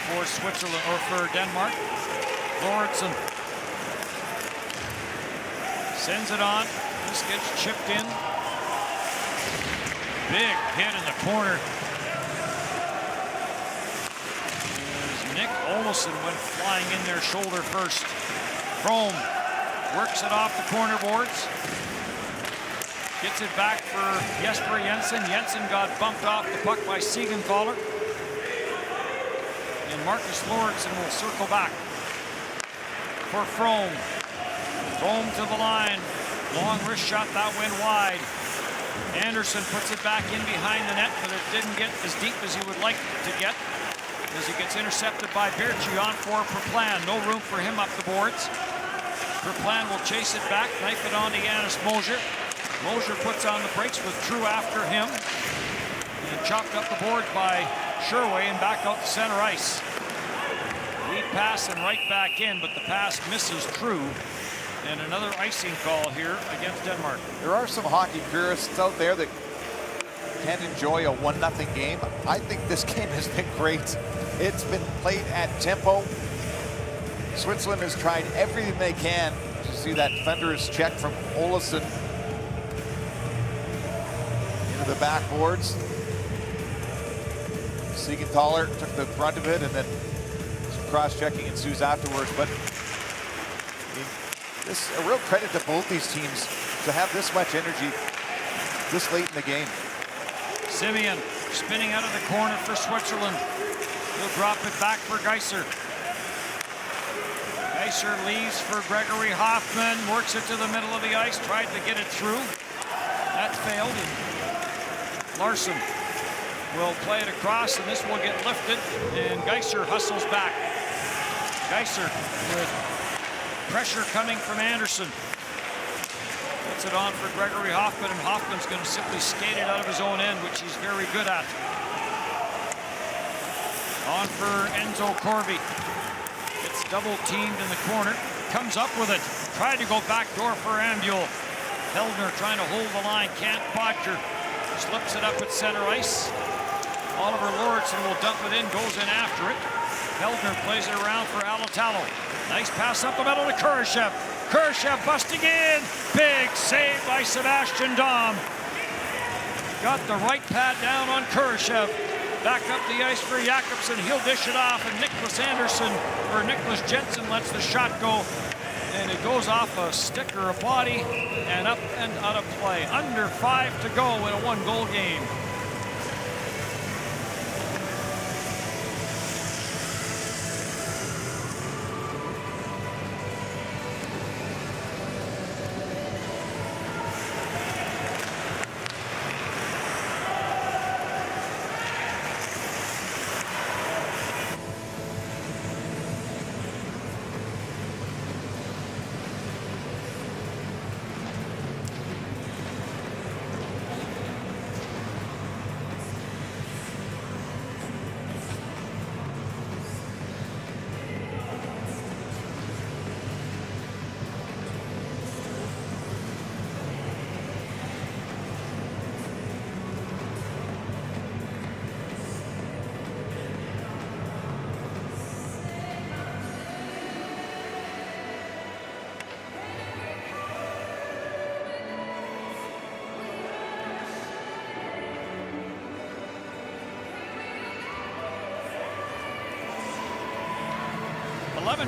for Switzerland, or for Denmark. Lawrenson sends it on. This gets chipped in. Big hit in the corner. As Nick Olsson went flying in there shoulder first. Frome works it off the corner boards. Gets it back for Jesper Jensen. Jensen got bumped off the puck by Siegenthaler. And Marcus Lawrenson will circle back for Frome. Frome to the line. Long wrist shot, that went wide. Anderson puts it back in behind the net, but it didn't get as deep as he would like to get, as he gets intercepted by Berchi on for Perplan. No room for him up the boards. Perplan will chase it back, knife it on to Janis Mosier. Mosier puts on the brakes with True after him. And chopped up the board by Sherway and back out to center ice. Lead pass and right back in, but the pass misses True. And another icing call here against Denmark. There are some hockey purists out there that can't enjoy a 1-0 game. I think this game has been great. It's been played at tempo. Switzerland has tried everything they can. You see that thunderous check from Olsson into the backboards. Siegenthaler took the brunt of it, and then some cross-checking ensues afterwards. But this is a real credit to both these teams to have this much energy this late in the game. Simeon spinning out of the corner for Switzerland. He'll drop it back for Geiser. Geiser leaves for Gregory Hoffman, works it to the middle of the ice, tried to get it through. That failed. And Larson will play it across, and this will get lifted, and Geiser hustles back. Geiser with pressure coming from Anderson. Puts it on for Gregory Hoffman, and Hoffman's going to simply skate it out of his own end, which he's very good at. On for Enzo Corby. It's double teamed in the corner. Comes up with it. Tried to go backdoor for Ambule. Heldner trying to hold the line. Can't. Bodger slips it up at center ice. Oliver Lauritsen will dump it in. Goes in after it. Heldner plays it around for Alatalo. Nice pass up the middle to Kurashev. Kurashev busting in. Big save by Sebastian Dom. Got the right pad down on Kurashev. Back up the ice for Jakobsen. He'll dish it off, and Nicholas Jensen lets the shot go. And it goes off a stick or a body and up and out of play. Under 5 to go in a 1-goal game.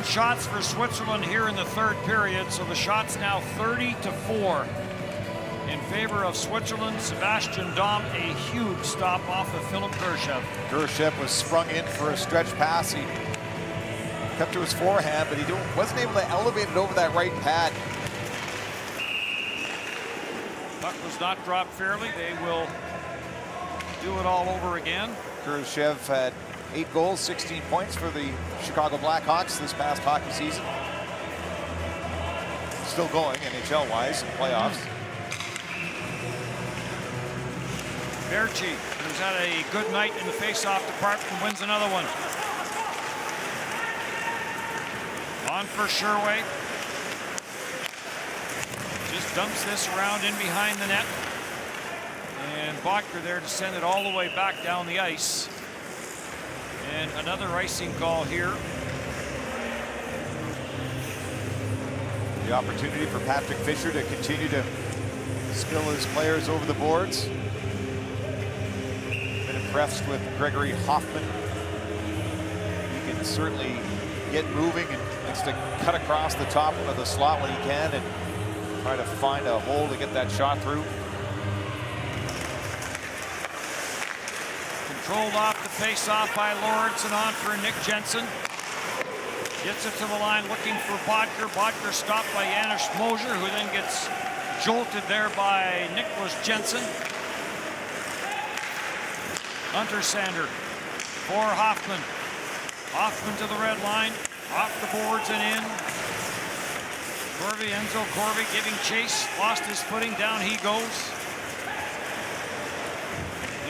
Shots for Switzerland here in the third period, so the shot's now 30-4 in favor of Switzerland. Sebastian Dom, a huge stop off of Philip Kurashev. Kurashev was sprung in for a stretch pass. He kept to his forehand, but he wasn't able to elevate it over that right pad. Puck was not dropped fairly. They will do it all over again. Kurashev had 8 goals, 16 points for the Chicago Blackhawks this past hockey season. Still going NHL-wise in playoffs. Berchi, who's had a good night in the face-off department, wins another one. On for Sherway. Just dumps this around in behind the net. And Bodker there to send it all the way back down the ice. And another icing call here. The opportunity for Patrick Fisher to continue to spill his players over the boards. Been impressed with Gregory Hoffman. He can certainly get moving and likes to cut across the top of the slot when he can and try to find a hole to get that shot through. Controlled off the face-off by Lawrence and on for Nick Jensen. Gets it to the line looking for Bodker. Bodker stopped by Janusz Moser, who then gets jolted there by Nicholas Jensen. Untersander for Hoffman. Hoffman to the red line. Off the boards and in. Corby, Enzo Corby giving chase. Lost his footing. Down he goes.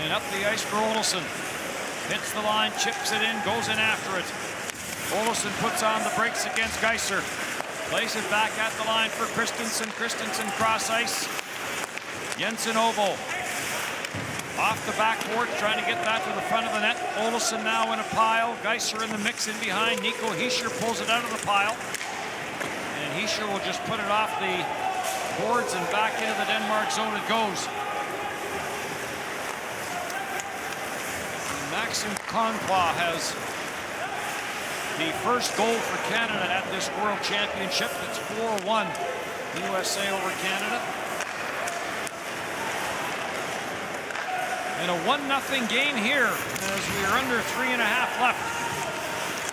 And up the ice for Olsson. Hits the line, chips it in, goes in after it. Olsson puts on the brakes against Geiser. Plays it back at the line for Christensen. Christensen cross ice. Jensen Obo. Off the backboard, trying to get that to the front of the net. Olsson now in a pile. Geiser in the mix in behind. Nico Hischier pulls it out of the pile. And Hischier will just put it off the boards and back into the Denmark zone it goes. Maxim Conqua has the first goal for Canada at this World Championship. It's 4-1 USA over Canada. And a 1-0 game here as we are under 3.5 left.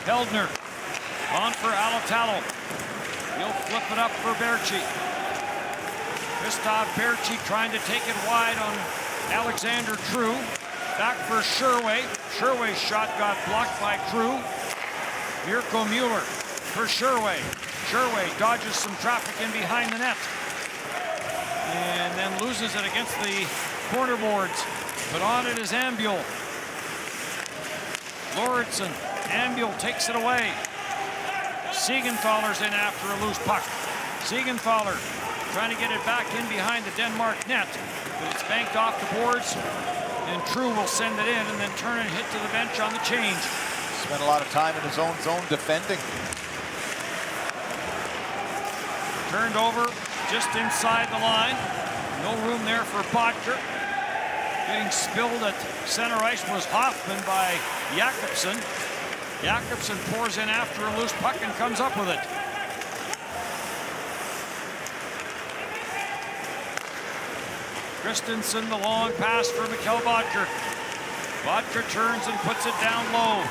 Heldner on for Alatalo. He'll flip it up for Berchi. Christoph Berchi trying to take it wide on Alexander True. Back for Sherway. Sherway's shot got blocked by True. Mirko Mueller for Sherway. Sherway dodges some traffic in behind the net. And then loses it against the corner boards. But on it is Ambuel. Lauritsen. Ambuel takes it away. Siegenthaler's in after a loose puck. Siegenthaler trying to get it back in behind the Denmark net. But it's banked off the boards. And True will send it in and then turn and hit to the bench on the change. Spent a lot of time in his own zone defending. Turned over just inside the line. No room there for Bodker. Getting spilled at center ice was Hoffman by Jakobsen. Jakobsen pours in after a loose puck and comes up with it. Christensen, the long pass for Mikkel Bodker. Bodker turns and puts it down low.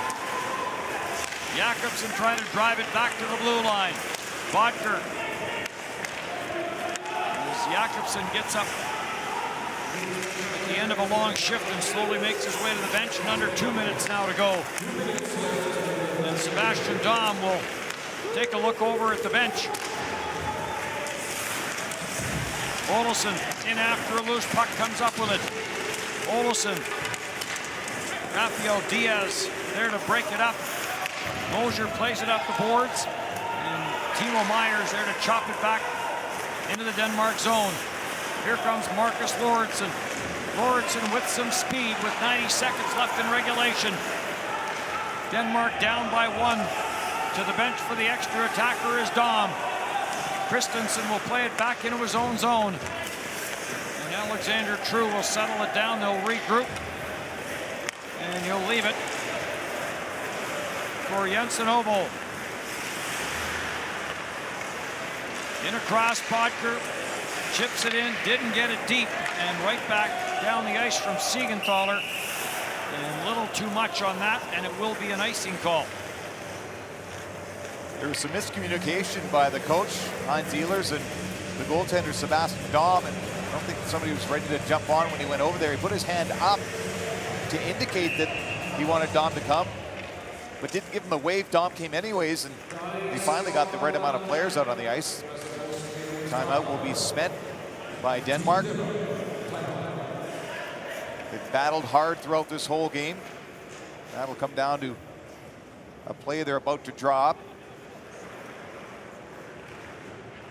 Jakobsen trying to drive it back to the blue line. Bodker. As Jakobsen gets up at the end of a long shift and slowly makes his way to the bench, and under 2 minutes now to go. And Sebastian Dom will take a look over at the bench. Olsson in after a loose puck, comes up with it. Olsson. Rafael Diaz there to break it up. Mosier plays it up the boards. And Timo Myers there to chop it back into the Denmark zone. Here comes Marcus Lauritsen. Lauritsen with some speed with 90 seconds left in regulation. Denmark down by 1. To the bench for the extra attacker is Dom. Christensen will play it back into his own zone. And Alexander True will settle it down. They'll regroup. And he'll leave it for Jensen Obo. In across, Bodker chips it in, didn't get it deep, and right back down the ice from Siegenthaler. And a little too much on that, and it will be an icing call. There was some miscommunication by the coach, Heinz Ehlers, and the goaltender, Sebastian Dom, and I don't think somebody was ready to jump on when he went over there. He put his hand up to indicate that he wanted Dom to come, but didn't give him the wave. Dom came anyways, and he finally got the right amount of players out on the ice. Timeout will be spent by Denmark. They've battled hard throughout this whole game. That'll come down to a play they're about to draw up.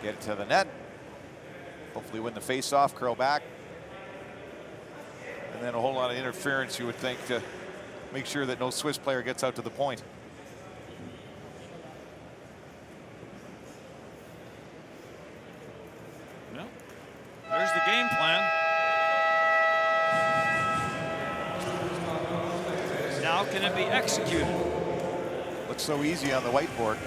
Get it to the net. Hopefully win the face-off, curl back. And then a whole lot of interference, you would think, to make sure that no Swiss player gets out to the point. Well, there's the game plan. Now can it be executed? Looks so easy on the whiteboard.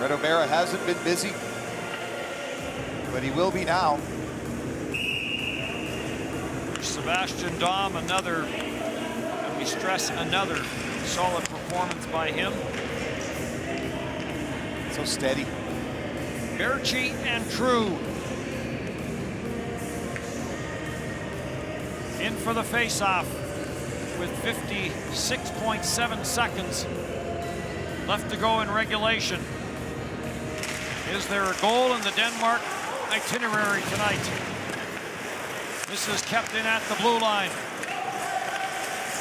Red O'Mara hasn't been busy, but he will be now. Sebastian Dom, another, and we stress another solid performance by him. So steady. Berchi and True in for the face-off with 56.7 seconds left to go in regulation. Is there a goal in the Denmark itinerary tonight? This is kept in at the blue line.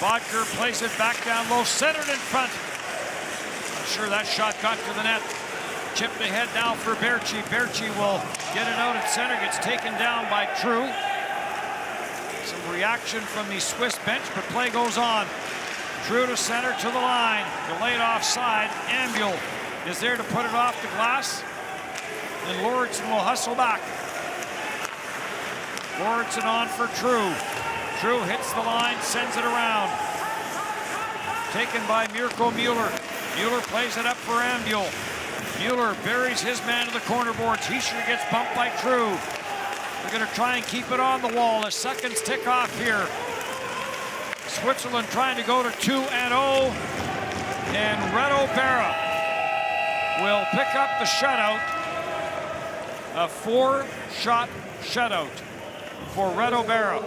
Bodker plays it back down low, centered in front. I'm sure that shot got to the net. Chipped ahead now for Berchi. Berchi will get it out at center, gets taken down by True. Some reaction from the Swiss bench, but play goes on. True to center, to the line. Delayed offside. Ambuel is there to put it off the glass. And Lauritsen will hustle back. Lauritsen on for True. True hits the line, sends it around. Taken by Mirko Mueller. Mueller plays it up for Ambuel. Mueller buries his man to the corner boards. He sure gets bumped by True. They're going to try and keep it on the wall as seconds tick off here. Switzerland trying to go to 2-0. And Red O'Mara will pick up the shutout. A 4-shot shutout. for Red O'Bara.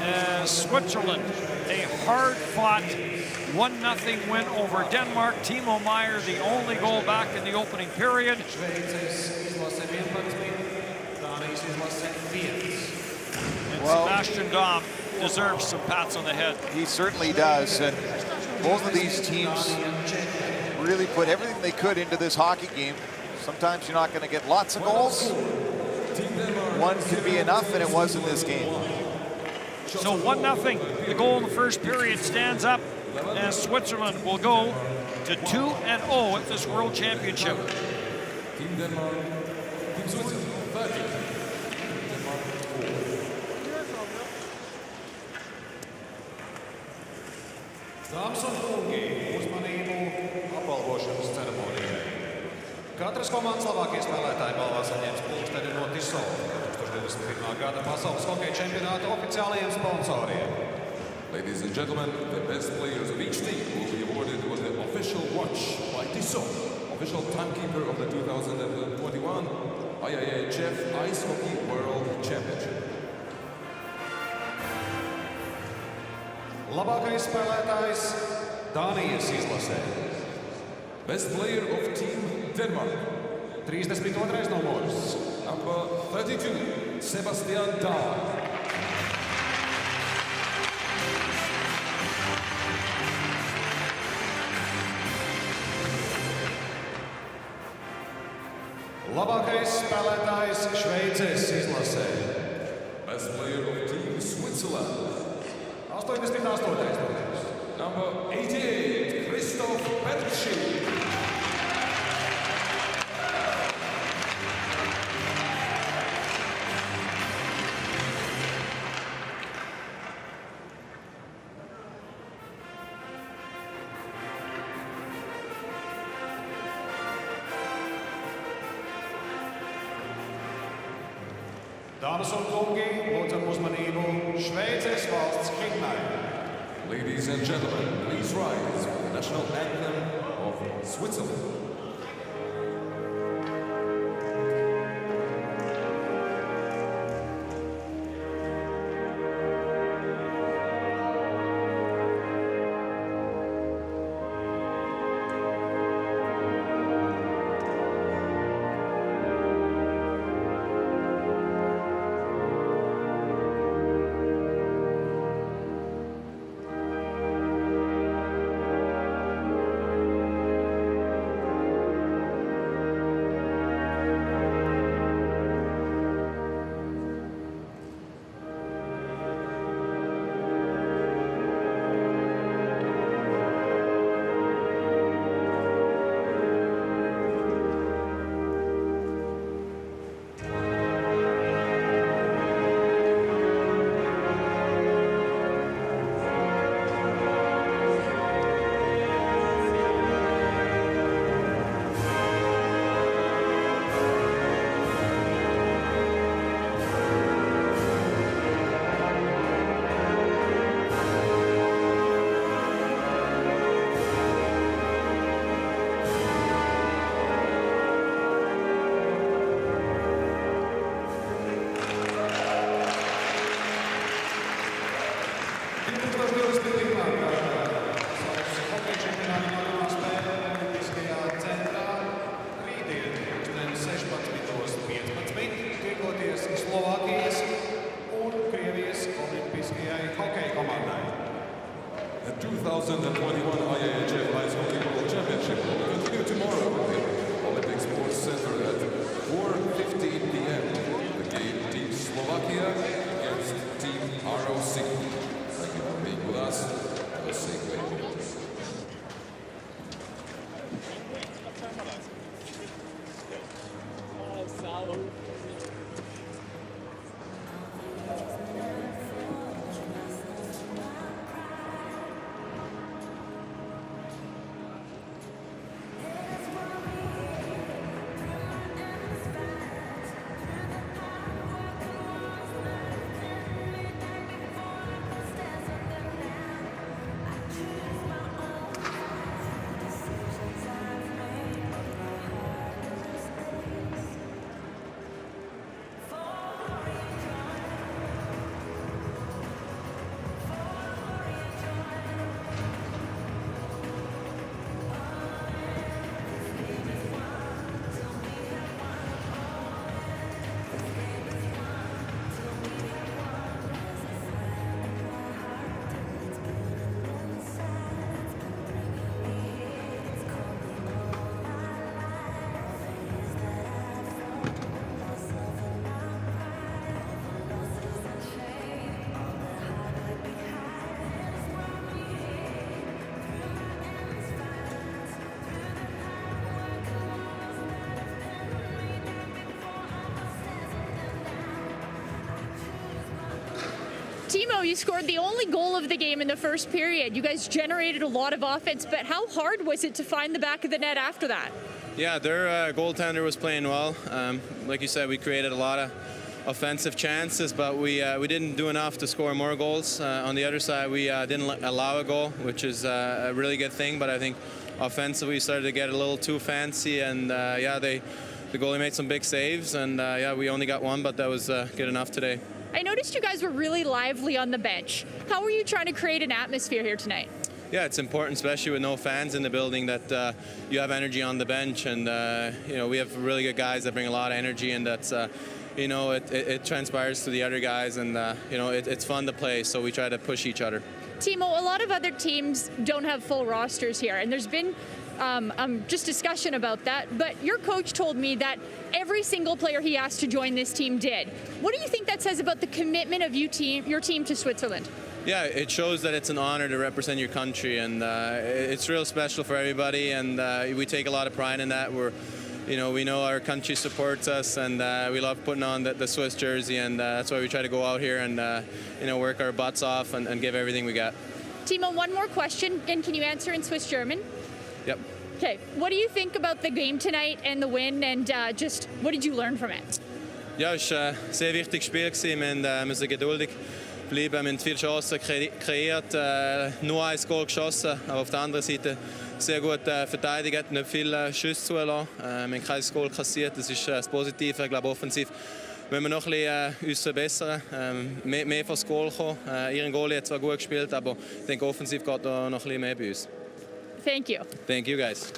As Switzerland, a hard-fought 1-0 win over Denmark. Timo Meier, the only goal back in the opening period. And Sebastian Daum deserves some pats on the head. He certainly does. And both of these teams really put everything they could into this hockey game. Sometimes you're not going to get lots of goals. One could be enough, and it was in this game. So 1-0. The goal in the first period stands up as Switzerland will go to 2-0 at this World Championship. Team Denmark, Team Switzerland, 30. Denmark 4. Dāmas un kungi, uzmanību apbalvošanas ceremonijai. Katras komandas labākie spēlētāji balvā saņems pulksteni no Tissot 2021. gada pasaules hokeja čempionāta oficiālajiem sponsoriem. Ladies and gentlemen, the best players of each team will be awarded with the official watch by Tissot, official timekeeper of the 2021 IIHF Ice Hockey World Championship. Labākais spēlētājs Dānijas izlasē. Best player of Team Denmark. 32. numurs. Number 32, Sebastian Daum. Labākais spēlētājs Šveices izlasē. Best player of Team Switzerland. 88. numurs. Number 88, Christoph Bertschi. Dāmas un kungi, lūdzam uzmanību Šveices valsts himnai. Ladies and gentlemen, please rise for the national anthem of Switzerland. The 2021 IIHF Ice Hockey World Championship will continue tomorrow at the Olympic Sports Center at 4:15 p.m. The game Team Slovakia against Team ROC. Thank you for being with us. Have a safe way home. Timo, you scored the only goal of the game in the first period. You guys generated a lot of offense, but how hard was it to find the back of the net after that? Yeah, their goaltender was playing well. Like you said, we created a lot of offensive chances, but we didn't do enough to score more goals. On the other side, we didn't allow a goal, which is a really good thing, but I think offensively we started to get a little too fancy, and the goalie made some big saves, and we only got one, but that was good enough today. I noticed you guys were really lively on the bench. How were you trying to create an atmosphere here tonight? Yeah, it's important, especially with no fans in the building, that you have energy on the bench, and we have really good guys that bring a lot of energy, and that's it transpires to the other guys, and it's fun to play, so we try to push each other. Timo, a lot of other teams don't have full rosters here, and there's been just discussion about that, but your coach told me that every single player he asked to join this team did. What do you think that says about the commitment of your team to Switzerland? Yeah, it shows that it's an honor to represent your country, and it's real special for everybody, and we take a lot of pride in that. We know our country supports us, and we love putting on the Swiss jersey, and that's why we try to go out here and work our butts off and give everything we got. Timo, one more question, and can you answer in Swiss German? Yep. Okay, what do you think about the game tonight and the win, and just what did you learn from it? Ja, es war ein sehr wichtiges Spiel. Wir müssen geduldig bleiben. Wir haben viele Chancen kreiert, nur ein Goal geschossen, aber auf der anderen Seite sehr gut verteidigt, nicht viele Schüsse zulassen. Wir haben kein Goal kassiert, das ist das Positive. Ich glaube, offensiv müssen wir noch ein bisschen uns verbessern, mehr vor das Goal kommen. Ihren Goalie hat zwar gut gespielt, aber ich denke, offensiv geht da noch ein bisschen mehr bei uns. Thank you. Thank you, guys.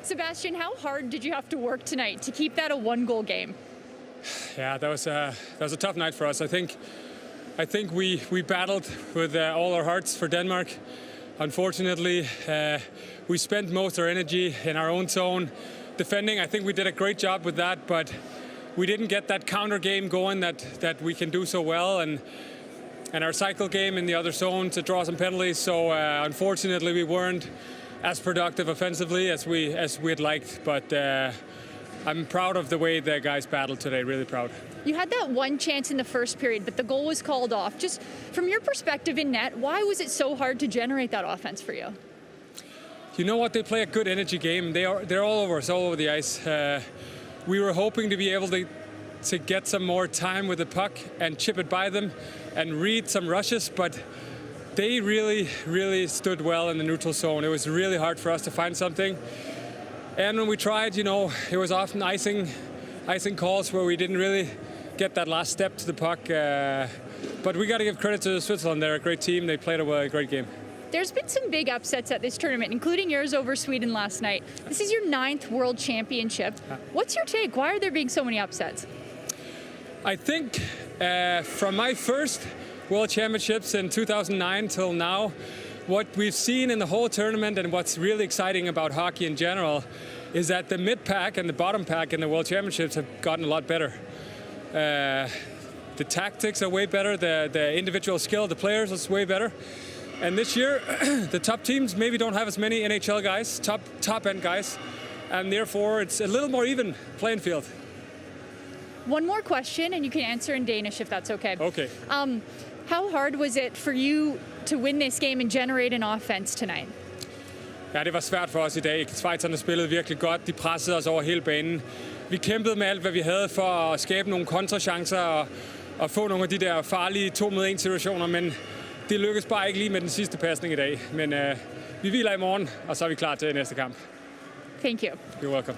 Sebastian, how hard did you have to work tonight to keep that a one-goal game? Yeah, that was a tough night for us. I think we battled with all our hearts for Denmark. Unfortunately, we spent most of our energy in our own zone defending. I think we did a great job with that, but we didn't get that counter game going that we can do so well, and our cycle game in the other zone to draw some penalties. So unfortunately, we weren't as productive offensively as we'd liked, but I'm proud of the way the guys battled today, really proud. You had that one chance in the first period, but the goal was called off. Just from your perspective in net, why was it so hard to generate that offense for you? You know what? They play a good energy game. They're all over us, all over the ice. We were hoping to be able to get some more time with the puck and chip it by them and read some rushes, but they really, really stood well in the neutral zone. It was really hard for us to find something. And when we tried, it was often icing calls where we didn't really get that last step to the puck. But we got to give credit to Switzerland. They're a great team. They played a great game. There's been some big upsets at this tournament, including yours over Sweden last night. This is your 9th World Championship. What's your take? Why are there being so many upsets? I think from my first World Championships in 2009 till now, what we've seen in the whole tournament and what's really exciting about hockey in general is that the mid-pack and the bottom pack in the World Championships have gotten a lot better. The tactics are way better, the individual skill of the players is way better. And this year, the top teams maybe don't have as many NHL guys, top-end guys, and therefore it's a little more even playing field. One more question, and you can answer in Danish if that's okay. Okay. How hard was it for you to win this game and generate an offense tonight? Ja, det var svært for os i dag. Schweizerne spillede virkelig godt. De pressede os over hele banen. Vi kæmpede med alt, hvad vi havde for at skabe nogle kontrachancer og få nogle af de der farlige 2-mod-1 situationer, men det lykkedes bare ikke lige med den sidste pasning i dag. Men vi hviler i morgen, og så er vi klar til næste kamp. Thank you. You're welcome.